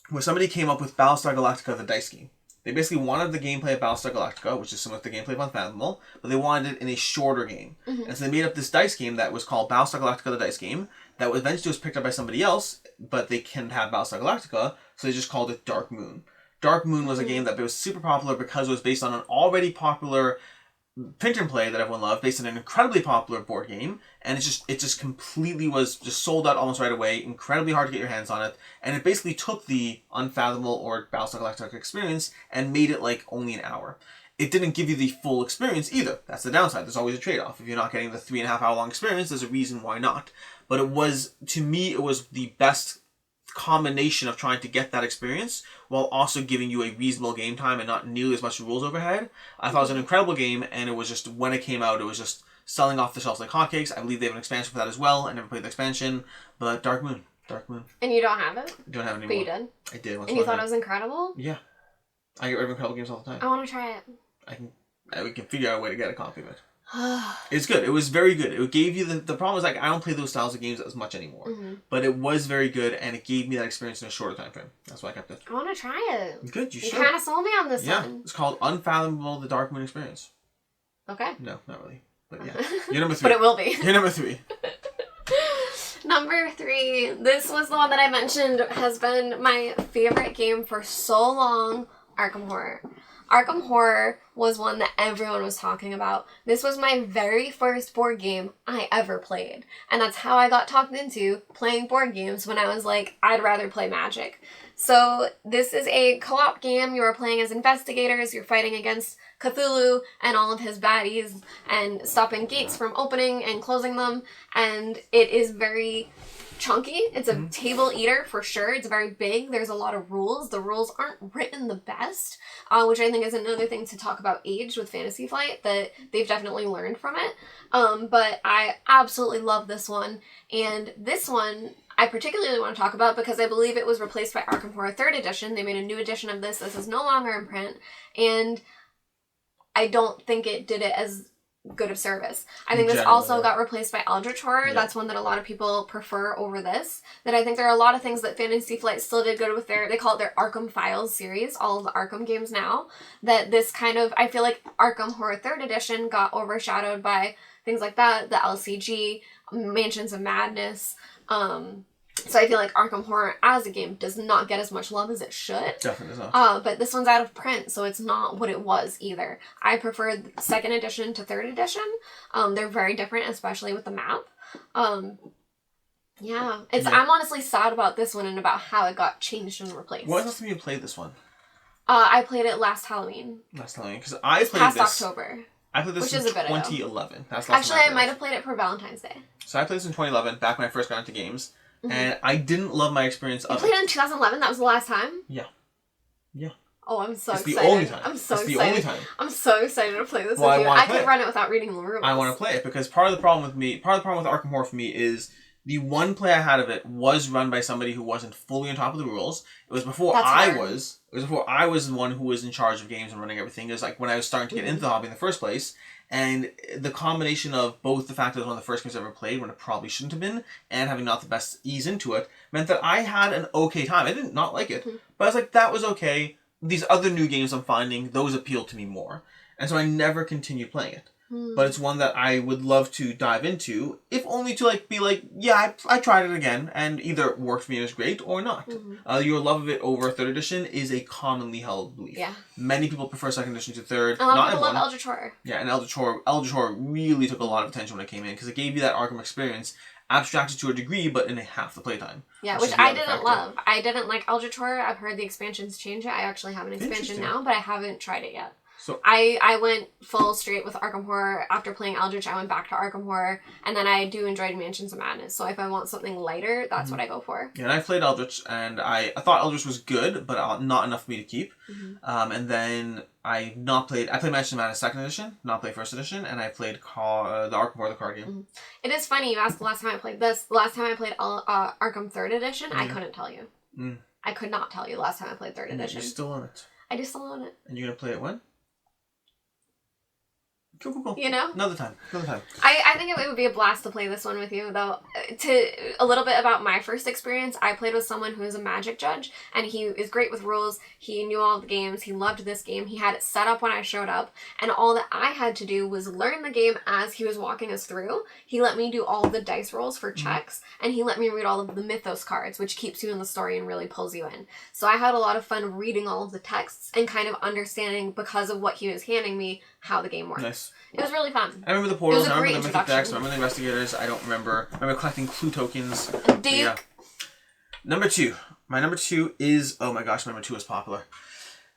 where somebody came up with Battlestar Galactica, the dice game. They basically wanted the gameplay of Battlestar Galactica, which is similar to the gameplay of Unfathomable, but they wanted it in a shorter game. And so they made up this dice game that was called Battlestar Galactica, the dice game, that eventually was picked up by somebody else, but they couldn't have Battlestar Galactica, so they just called it Dark Moon. Dark Moon was a game that was super popular because it was based on an already popular print and play that everyone loved, based on an incredibly popular board game, and it just completely was just sold out almost right away, incredibly hard to get your hands on it, and it basically took the Unfathomable or Battlestar Galactica experience and made it like only an hour. It didn't give you the full experience either. That's the downside. There's always a trade-off. If you're not getting the 3.5 hour long experience, there's a reason why not. But it was, to me, it was the best combination of trying to get that experience while also giving you a reasonable game time and not nearly as much rules overhead. I thought it was an incredible game, and it was just, when it came out, it was just selling off the shelves like hotcakes. I believe they have an expansion for that as well. I never played the expansion, but Dark Moon. And you don't have it? I don't have it anymore. But you did? I did. And you thought it was incredible? Yeah. I get rid of incredible games all the time. I want to try it. We can figure out a way to get a copy of it. It's good. It was very good. It gave you the problem is, like, I don't play those styles of games as much anymore. But it was very good, and it gave me that experience in a shorter time frame. That's why I kept it. I want to try it. Good, you should. You kind of sold me on this one. It's called Unfathomable: The Dark Moon Experience. Okay. No, not really. But yeah. You're number 3. But it will be. You're number 3. Number 3. This was the one that I mentioned has been my favorite game for so long. Arkham Horror. Arkham Horror was one that everyone was talking about. This was my very first board game I ever played. And that's how I got talked into playing board games when I was like, I'd rather play Magic. So this is a co-op game. You are playing as investigators. You're fighting against Cthulhu and all of his baddies and stopping gates from opening and closing them. And it is very chunky. It's a table eater for sure. It's very big. There's a lot of rules. The rules aren't written the best, which I think is another thing to talk about age with Fantasy Flight, that they've definitely learned from it. But I absolutely love this one. And this one I particularly want to talk about because I believe it was replaced by Arkham Horror 3rd Edition. They made a new edition of this. This is no longer in print. And I don't think it did it as good of service. I think this also got replaced by Eldritch Horror. Yeah. That's one that a lot of people prefer over this. That I think there are a lot of things that Fantasy Flight still did good with they call it their Arkham Files series, all of the Arkham games now. That this kind of, I feel like Arkham Horror 3rd Edition got overshadowed by things like that, the LCG, Mansions of Madness. So I feel like Arkham Horror as a game does not get as much love as it should. Definitely not. But this one's out of print, so it's not what it was either. I prefer the 2nd edition to 3rd edition. They're very different, especially with the map. Yeah. I'm honestly sad about this one and about how it got changed and replaced. When was the last time you played this one? I played it last Halloween. Because I played past this... October. I played this in 2011. That's the last Actually, time I might have played it for Valentine's Day. So I played this in 2011, back when I first got into games. And I didn't love my experience of it. You played it in 2011? That was the last time? Yeah. Yeah. Oh, I'm so excited. It's the only time. I'm so excited. It's the only time. I'm so excited to play this Well, with you. I could run it without reading the rules. I want to play it because part of the problem with Arkham Horror for me is the one play I had of it was run by somebody who wasn't fully on top of the rules. It was before I was the one who was in charge of games and running everything. It was like when I was starting to get into the hobby in the first place. And the combination of both the fact that it was one of the first games I ever played when it probably shouldn't have been, and having not the best ease into it, meant that I had an okay time. I didn't not like it, but I was like, that was okay. These other new games I'm finding, those appeal to me more. And so I never continued playing it. But it's one that I would love to dive into, if only to be like, yeah, I tried it again, and either it worked for me and was great, or not. Your love of it over 3rd edition is a commonly held belief. Yeah. Many people prefer 2nd edition to 3rd. A lot of people love Eldritch Horror. Yeah, and Eldritch Horror really took a lot of attention when it came in, because it gave you that Arkham experience, abstracted to a degree, but in half the playtime. Yeah, which I didn't love. I didn't like Eldritch Horror. I've heard the expansions change it. I actually have an expansion now, but I haven't tried it yet. So I went full straight with Arkham Horror. After playing Eldritch, I went back to Arkham Horror, and then I do enjoy Mansions of Madness. So if I want something lighter, that's what I go for. Yeah, and I played Eldritch, and I thought Eldritch was good, but not enough for me to keep. And then I played Mansions of Madness 2nd edition, not played 1st edition, and I played the Arkham Horror, the card game. It is funny, you asked the last time I played this. The last time I played Arkham 3rd edition, I couldn't tell you. I could not tell you the last time I played 3rd edition. You still own it. I do still own it. And you're going to play it when? Cool. You know? Another time. I think it would be a blast to play this one with you, though. A little bit about my first experience, I played with someone who is a Magic judge, and he is great with rules. He knew all the games. He loved this game. He had it set up when I showed up, and all that I had to do was learn the game as he was walking us through. He let me do all of the dice rolls for checks, and he let me read all of the Mythos cards, which keeps you in the story and really pulls you in. So I had a lot of fun reading all of the texts and kind of understanding, because of what he was handing me, how the game worked. Nice. It was really fun. I remember the portals, I remember the mythic decks, I remember the investigators, I don't remember. I remember collecting clue tokens. Yeah. Number 2. My number 2 is, oh my gosh, my number 2 is popular.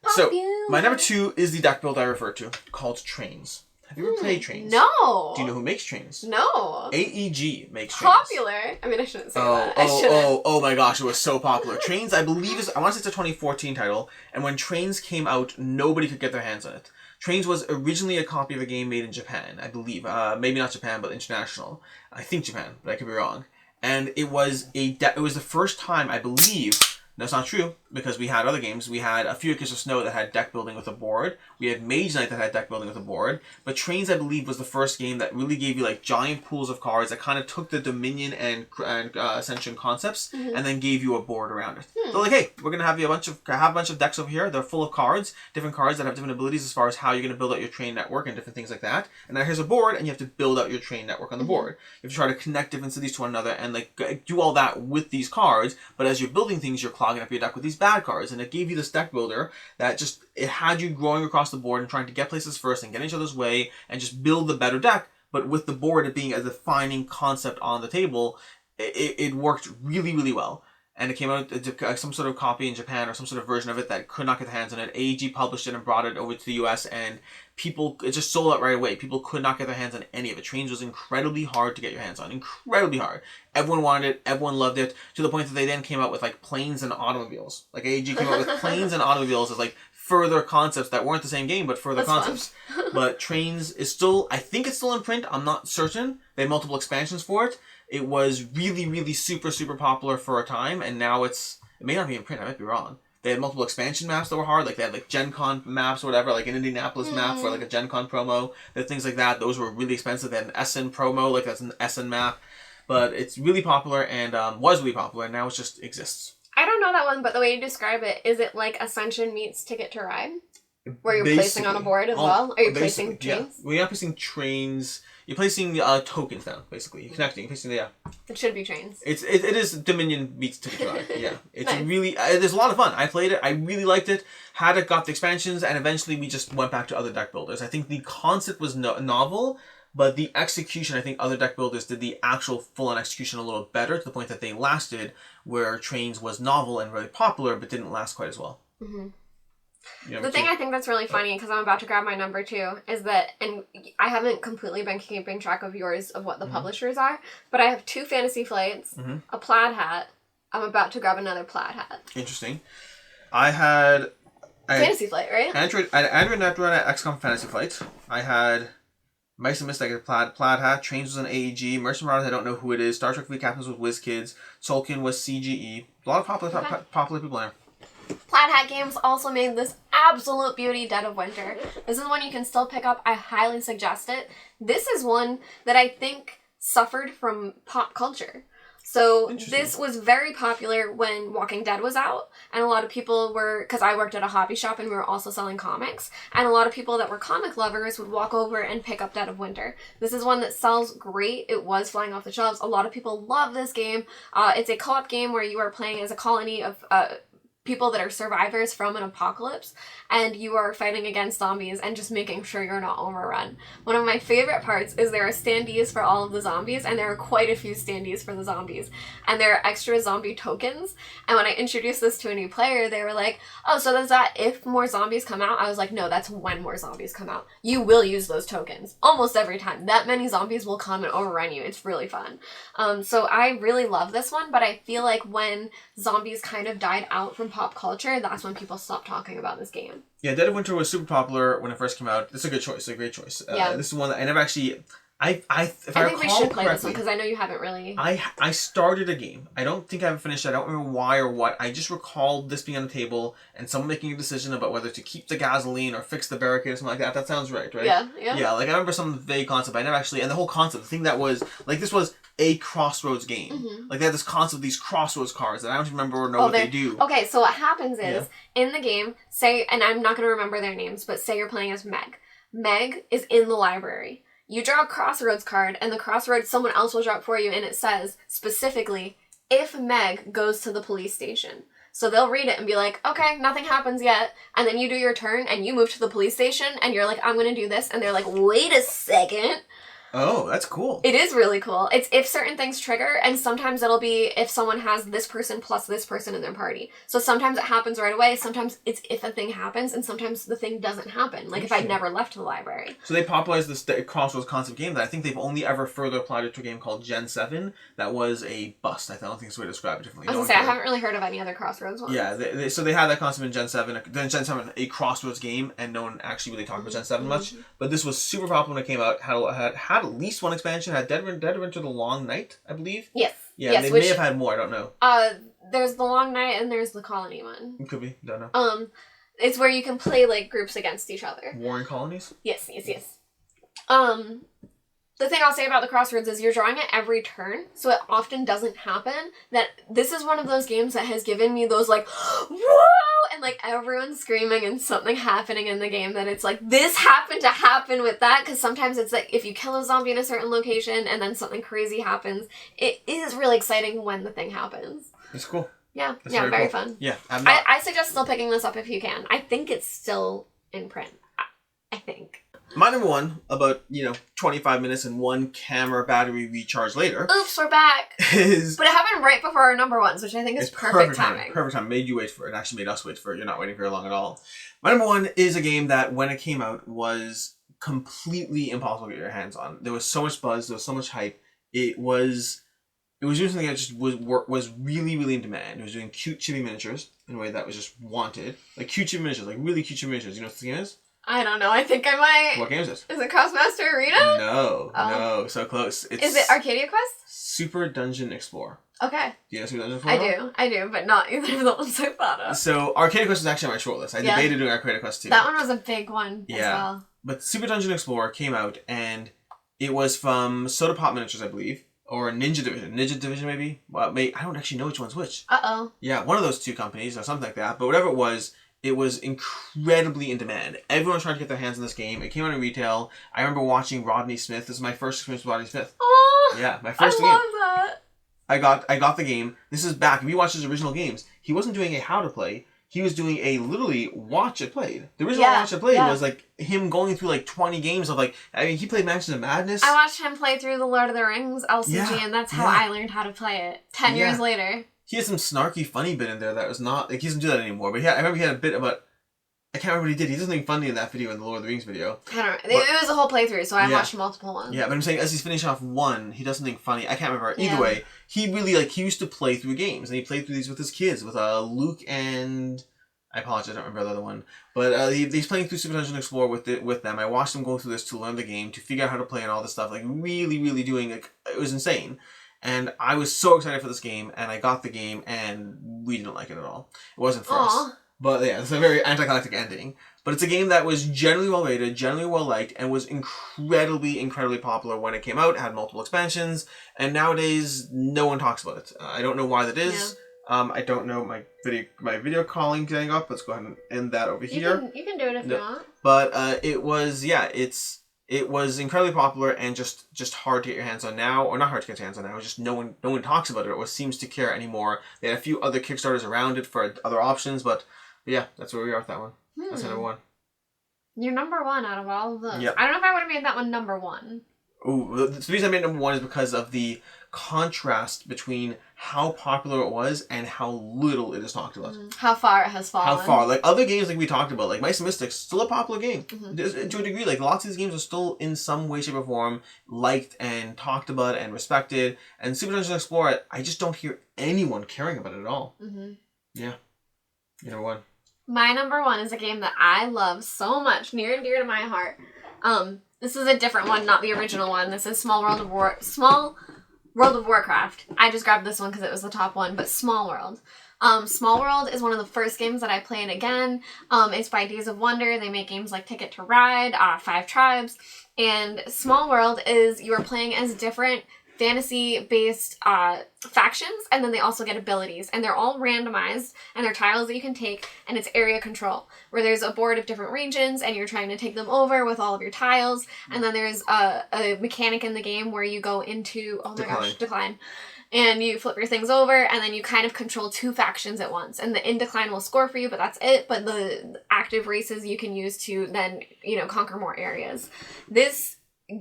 So, my number 2 is the deck build I referred to, called Trains. Have you ever played Trains? No. Do you know who makes Trains? No. AEG makes Trains. Popular. I mean, I shouldn't say that. Oh my gosh, it was so popular. Trains, I believe, I want to say it's a 2014 title, and when Trains came out, nobody could get their hands on it. Trains was originally a copy of a game made in Japan, I believe. Maybe not Japan, but international. I think Japan, but I could be wrong. And it was it was the first time, I believe. That's not true, because we had other games. We had A Few Acres of Snow that had deck building with a board. We had Mage Knight that had deck building with a board. But Trains, I believe, was the first game that really gave you like giant pools of cards that kind of took the Dominion and Ascension concepts and then gave you a board around it. They're like, hey, we're gonna have you a bunch of decks over here. They're full of cards, different cards that have different abilities as far as how you're gonna build out your train network and different things like that. And now here's a board, and you have to build out your train network on the board. You have to try to connect different cities to one another and like do all that with these cards. But as you're building things, you're clogging up your deck with these bad cards, and it gave you this deck builder that just, it had you growing across the board and trying to get places first and get in each other's way and just build the better deck. But with the board it being a defining concept on the table, it worked really, really well. And it came out some sort of copy in Japan or some sort of version of it that could not get their hands on it. AEG published it and brought it over to the US, and it just sold out right away. People could not get their hands on any of it. Trains was incredibly hard to get your hands on. Incredibly hard. Everyone wanted it. Everyone loved it. To the point that they then came out with like planes and automobiles. Like AEG came out with planes and automobiles as like further concepts that weren't the same game, but further concepts. But Trains is still, I think it's still in print. I'm not certain. They had multiple expansions for it. It was really, really super, super popular for a time, and now it may not be in print, I might be wrong. They had multiple expansion maps that were hard, like they had like Gen Con maps or whatever, like an Indianapolis map for like a Gen Con promo, things like that. Those were really expensive. They had an Essen promo, like that's an Essen map. But it's really popular and was really popular, and now it just exists. I don't know that one, but the way you describe it, is it like Ascension meets Ticket to Ride? Where you're placing on a board as well? Are you placing trains? Yeah. Well, you're not placing trains. You're placing tokens down, basically. You're connecting. You're placing, yeah. It should be trains. It is Dominion meets Ticket to Ride. Yeah. It's nice. Really, there's a lot of fun. I played it. I really liked it. Had it, got the expansions, and eventually we just went back to other deck builders. I think the concept was novel, but the execution, I think other deck builders did the actual full-on execution a little better, to the point that they lasted, where Trains was novel and really popular, but didn't last quite as well. Mm-hmm. The thing I think that's really funny, because I'm about to grab my number 2, is that, and I haven't completely been keeping track of yours, of what the publishers are, but I have 2 Fantasy Flights, a plaid hat. I'm about to grab another plaid hat. Interesting. I had Fantasy Flight, right? Android Netrunner XCOM Fantasy Flight. I had Mice and Mystic plaid hat. Trains was an AEG. Mercenary Marauders, I don't know who it is. Star Trek Fleet Captains was WizKids. Tzolkin was CGE. A lot of popular people there. Plaid Hat Games also made this absolute beauty, Dead of Winter. This is one you can still pick up. I highly suggest it. This is one that I think suffered from pop culture. So this was very popular when Walking Dead was out, and a lot of people were, because I worked at a hobby shop and we were also selling comics, and a lot of people that were comic lovers would walk over and pick up Dead of Winter. This is one that sells great. It was flying off the shelves. A lot of people love this game. It's a co-op game where you are playing as a colony of people that are survivors from an apocalypse, and you are fighting against zombies and just making sure you're not overrun. One of my favorite parts is there are standees for all of the zombies, and there are quite a few standees for the zombies, and there are extra zombie tokens. And when I introduced this to a new player, they were like, oh, so does that if more zombies come out? I was like, no, that's when more zombies come out. You will use those tokens almost every time. That many zombies will come and overrun you. It's really fun. So I really love this one, but I feel like when zombies kind of died out from pop culture, that's when people stopped talking about this game. Yeah, Dead of Winter was super popular when it first came out. This is a good choice. It's a great choice. This is one that I If I think we recall should play this correctly, one because I know you haven't really. I started a game. I don't think I haven't finished it. I don't remember why or what. I just recalled this being on the table and someone making a decision about whether to keep the gasoline or fix the barricade or something like that. That sounds right? Yeah. Yeah, like I remember some vague concept. I never actually, and the whole concept, the thing that was, like this was a Crossroads game. Mm-hmm. Like they had this concept of these Crossroads cards that I don't remember or know what they do. Okay, so what happens is, in the game, say, and I'm not going to remember their names, but say you're playing as Meg. Meg is in the library. You draw a Crossroads card, and the Crossroads someone else will draw it for you, and it says, specifically, if Meg goes to the police station. So they'll read it and be like, okay, nothing happens yet. And then you do your turn, and you move to the police station, and you're like, I'm going to do this. And they're like, wait a second. Oh, that's cool. It is really cool. It's if certain things trigger, and sometimes it'll be if someone has this person plus this person in their party. So sometimes it happens right away, sometimes it's if a thing happens, and sometimes the thing doesn't happen. Like if I'd never left the library. So they popularized this Crossroads concept game that I think they've only ever further applied it to a game called Gen 7 that was a bust. I don't think it's a way to describe it differently. I was going to say, I haven't really heard of any other Crossroads ones. Yeah, so they had that concept in Gen 7, then Gen 7, a Crossroads game, and no one actually really talked about Gen 7 much. But this was super popular when it came out, had at least one expansion, had Dead of Winter the Long Night, I believe. Yes. Yeah, yes, they may have had more, I don't know. There's the Long Night and there's the Colony one. It could be, don't know. It's where you can play like groups against each other. Warring Colonies? Yes. The thing I'll say about the Crossroads is you're drawing it every turn, so it often doesn't happen. That this is one of those games that has given me those like, whoa! And like everyone's screaming and something happening in the game that it's like, this happened to happen with that, because sometimes it's like, if you kill a zombie in a certain location and then something crazy happens, it is really exciting when the thing happens. It's cool. Yeah, That's very cool. fun. Yeah, I suggest still picking this up if you can. I think it's still in print. I think. My number one, about, 25 minutes and one camera battery recharge later. Oops, we're back. But it happened right before our number ones, which I think is perfect timing. Perfect time. Made you wait for it. Actually made us wait for it. You're not waiting very long at all. My number one is a game that, when it came out, was completely impossible to get your hands on. There was so much buzz. There was so much hype. It was doing something that just was really, really in demand. It was doing cute chibi miniatures in a way that was just wanted. Like cute chibi miniatures. Like really cute chibi miniatures. You know what the game is? I don't know. I think I might. What game is it? Is it Crossmaster Arena? No. So close. Is it Arcadia Quest? Super Dungeon Explorer. Okay. Do you know Super Dungeon Explorer? I do, but not either of the ones I thought of. So Arcadia Quest was actually on my shortlist. I debated doing Arcadia Quest too. That one was a big one as well. But Super Dungeon Explorer came out, and it was from Soda Pop Miniatures, I believe, or Ninja Division. Ninja Division, maybe? Well, I don't actually know which one's which. Uh-oh. Yeah, one of those two companies or something like that. But whatever it was incredibly in demand. Everyone was trying to get their hands on this game. It came out in retail. I remember watching Rodney Smith. This is my first experience with Rodney Smith. Oh, yeah, my first game. I love that. I got the game. This is back. If you watch his original games, he wasn't doing a how to play. He was doing a literally watch it played. The original watch it played was like him going through like 20 games of like, I mean, he played Mansions of Madness. I watched him play through the Lord of the Rings LCG, and that's how I learned how to play it 10 years later. He had some snarky funny bit in there that was not, like, he doesn't do that anymore, but I remember he had a bit about, I can't remember what he did. He did something funny in that video, in the Lord of the Rings video. I don't know. It was a whole playthrough, so I watched multiple ones. Yeah, but I'm saying as he's finishing off one, he does something funny. I can't remember. Either way, he really, he used to play through games, and he played through these with his kids, with Luke and... I apologize, I don't remember the other one. But he's playing through Super Dungeon Explorer with them. I watched him go through this to learn the game, to figure out how to play and all this stuff. Like, really, really doing, it was insane. And I was so excited for this game, and I got the game, and we didn't like it at all. It wasn't for us. But yeah, it's a very anticlimactic ending. But it's a game that was generally well rated, generally well liked, and was incredibly, incredibly popular when it came out. It had multiple expansions, and nowadays no one talks about it. I don't know why that is. I don't know my video calling getting up. Let's go ahead and end that over here. You can do it if you want. But it was incredibly popular and just hard to get your hands on now, or not hard to get your hands on now. Just no one talks about it or seems to care anymore. They had a few other Kickstarters around it for other options, but yeah, that's where we are with that one. That's number one. You're number one out of all of those. Yep. I don't know if I would have made that one number one. Ooh, the reason I made number one is because of the contrast between how popular it was and how little it is talked about. How far it has fallen. How far. Like other games like we talked about, like Mice and Mystics, still a popular game. To a degree, like lots of these games are still in some way, shape, or form liked and talked about and respected. And Super Dungeon Explorer, I just don't hear anyone caring about it at all. Yeah. Number one. My number one is a game that I love so much, near and dear to my heart. This is a different one, not the original one. This is Small World of Warcraft. I just grabbed this one because it was the top one, but Small World. Small World is one of the first games that I played again. It's by Days of Wonder. They make games like Ticket to Ride, Five Tribes, and Small World is you are playing as different fantasy-based factions, and then they also get abilities, and they're all randomized, and they're tiles that you can take, and it's area control, where there's a board of different regions, and you're trying to take them over with all of your tiles, and then there's a mechanic in the game where you go into, decline. And you flip your things over, and then you kind of control 2 factions at once. And the in decline will score for you, but that's it. But the active races you can use to then, conquer more areas. This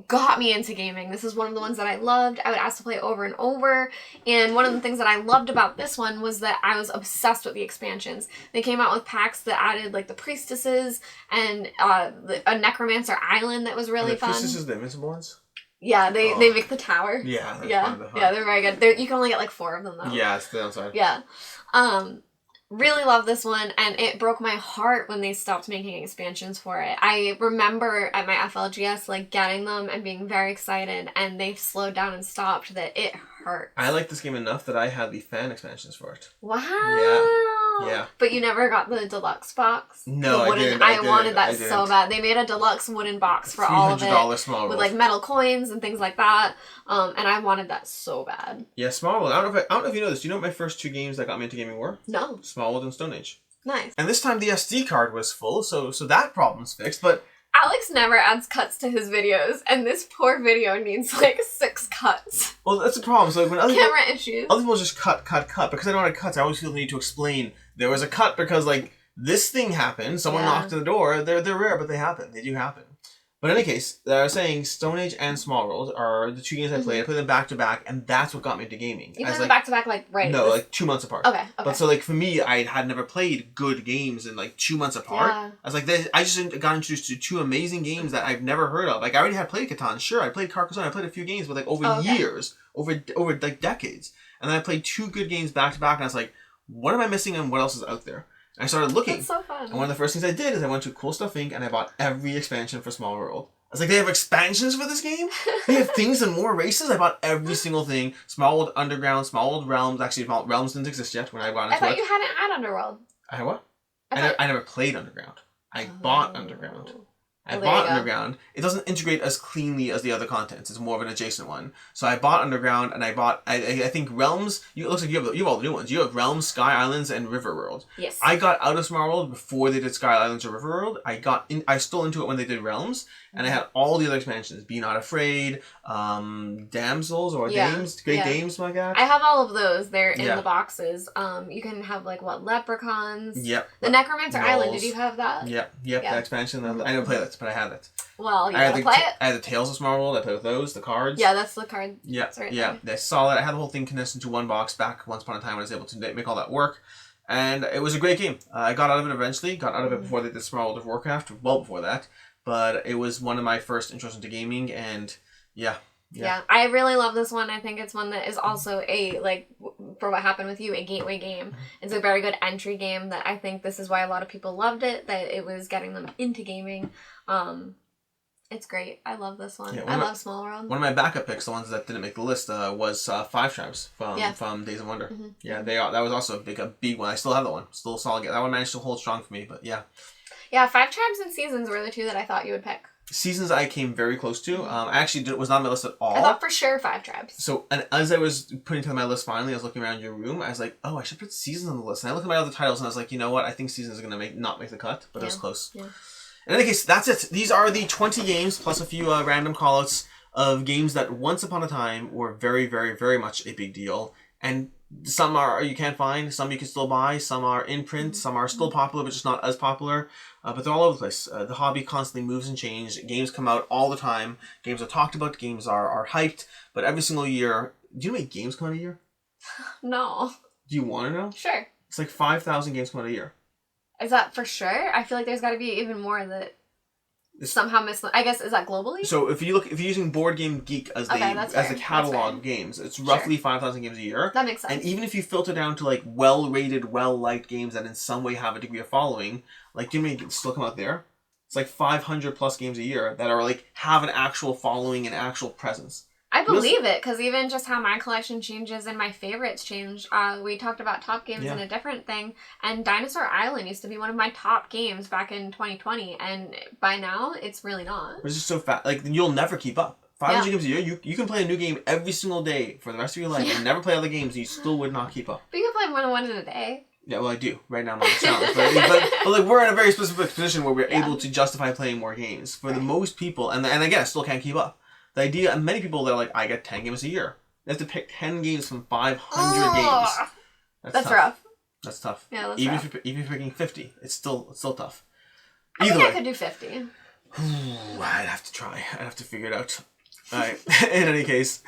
got me into gaming. This is one of the ones that I loved. I would ask to play over and over. And one of the things that I loved about this one was that I was obsessed with the expansions. They came out with packs that added like the priestesses and a necromancer island that was really fun. Priestesses, the invincible ones? Yeah, they make the tower. Yeah. Yeah, they're very good. You can only get like 4 of them though. Yeah, it's the downside. Yeah. Really love this one, and it broke my heart when they stopped making expansions for it. I remember at my FLGS like getting them and being very excited, and they slowed down and stopped. That it hurt. I like this game enough that I had the fan expansions for it. Wow. Yeah. But you never got the deluxe box? No, I didn't. I wanted that so bad. They made a deluxe wooden box for all of it. Small with like metal coins and things like that. And I wanted that so bad. Yeah, Small World. I don't know if you know this. Do you know what my first 2 games that got me into gaming were? No. Small World and Stone Age. Nice. And this time the SD card was full, so that problem's fixed, but Alex never adds cuts to his videos, and this poor video needs like 6 cuts. Well, that's the problem. So when camera issues. Other people just cut. Because I don't have cuts, I always feel the need to explain there was a cut because like this thing happened. Someone knocked on the door. They're rare, but they happen. They do happen. But in any case, I was saying Stone Age and Small World are the 2 games I played. I played them back to back, and that's what got me into gaming. You played them back to back, like right? No, like 2 months apart. Okay. But so like for me, I had never played good games in like 2 months apart. Yeah. I was like, I just got introduced to 2 amazing games that I've never heard of. Like I already had played Catan, sure, I played Carcassonne, I played a few games, but like over years, over like decades, and then I played 2 good games back to back, and I was like, what am I missing, and what else is out there? And I started looking. That's so fun. And one of the first things I did is I went to Cool Stuff Inc. and I bought every expansion for Small World. I was like, they have expansions for this game? They have things and more races? I bought every single thing. Small World Underground, Small World Realms. Actually, Realms didn't exist yet when I got into it. I thought you hadn't had Underworld. I had what? I never played Underground. I bought Underground. I bought Underground. It doesn't integrate as cleanly as the other contents. It's more of an adjacent one. So I bought Underground, and I bought, I think Realms, it looks like you have all the new ones. You have Realms, Sky Islands, and River World. Yes. I got out of Small World before they did Sky Islands or River World. I stole into it when they did Realms, and I had all the other expansions. Be Not Afraid, Damsels or Dames, Great Dames, my God. I have all of those. They're in the boxes. You can have like leprechauns. Yep. The Necromancer Island. Did you have that? Yep. That expansion. I never played that, but I had it. Well, you gotta play it. I had the Tales of Small World. I played with those. The cards. Yeah, that's the card. Yeah. Right Yeah. I saw that. I had the whole thing condensed into one box back once upon a time when I was able to make all that work. And it was a great game. I got out of it eventually. Got out of it before they did Small World of Warcraft. Well before that. But it was one of my first intros into gaming. And yeah. I really love this one. I think it's one that is also for what happened with you, a gateway game. It's a very good entry game that I think this is why a lot of people loved it, that it was getting them into gaming. It's great. I love this one. Yeah, I love Small World. One of my backup picks, the ones that didn't make the list, was Five Tribes from Days of Wonder. Mm-hmm. Yeah, that was also a big one. I still have that one. Still solid. That one managed to hold strong for me, but yeah. Yeah, Five Tribes and Seasons were the 2 that I thought you would pick. Seasons I came very close to. I actually was not on my list at all. I thought for sure Five Tribes. So, and as I was putting together my list finally, I was looking around your room, I was like, oh, I should put Seasons on the list. And I looked at my other titles and I was like, you know what, I think Seasons is going to not make the cut, but it was close. Yeah. In any case, that's it. These are the 20 games, plus a few random callouts of games that once upon a time were very, very, very much a big deal. And some you can't find, some you can still buy, some are in print, some are still popular, but just not as popular. But they're all over the place. The hobby constantly moves and changes. Games come out all the time. Games are talked about. Games are hyped. But every single year... Do you know how many games come out a year? No. Do you want to know? Sure. It's like 5,000 games come out a year. Is that for sure? I feel like there's got to be even more that somehow miss. I guess, is that globally? So if you're using Board Game Geek as the catalog of games, it's roughly 5,000 games a year. That makes sense. And even if you filter down to like well-rated, well-liked games that in some way have a degree of following, like do you know how many still come out there? It's like 500 plus games a year that are like have an actual following and actual presence. I believe it, because even just how my collection changes and my favorites change. We talked about top games in a different thing, and Dinosaur Island used to be one of my top games back in 2020, and by now, it's really not. It's just so fast. Like, you'll never keep up. 500 games a year, you can play a new game every single day for the rest of your life and never play other games, and you still would not keep up. But you can play more than one in a day. Yeah, well, I do. Right now, I'm on the challenge. But like, we're in a very specific position where we're able to justify playing more games. For the most people, and again, I still can't keep up. The idea, and many people, they're like, I get 10 games a year. They have to pick 10 games from 500 games. That's rough. That's tough. Yeah, that's even rough. If you're picking 50, it's still tough. I think I could do 50. I'd have to try. I'd have to figure it out. Alright. In any case,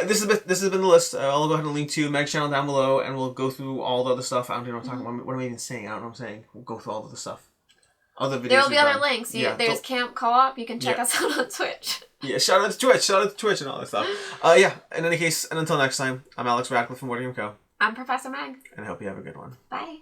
this has been the list. I'll go ahead and link to Meg's channel down below, and we'll go through all the other stuff. I don't know what I'm talking about. What am I even saying? I don't know what I'm saying. We'll go through all of the stuff. Other videos. There will be other links. There's Camp Co-op. You can check us out on Twitch. Yeah, shout out to Twitch and all that stuff. In any case, and until next time, I'm Alex Radcliffe from What Do You Co. I'm Professor Meg. And I hope you have a good one. Bye.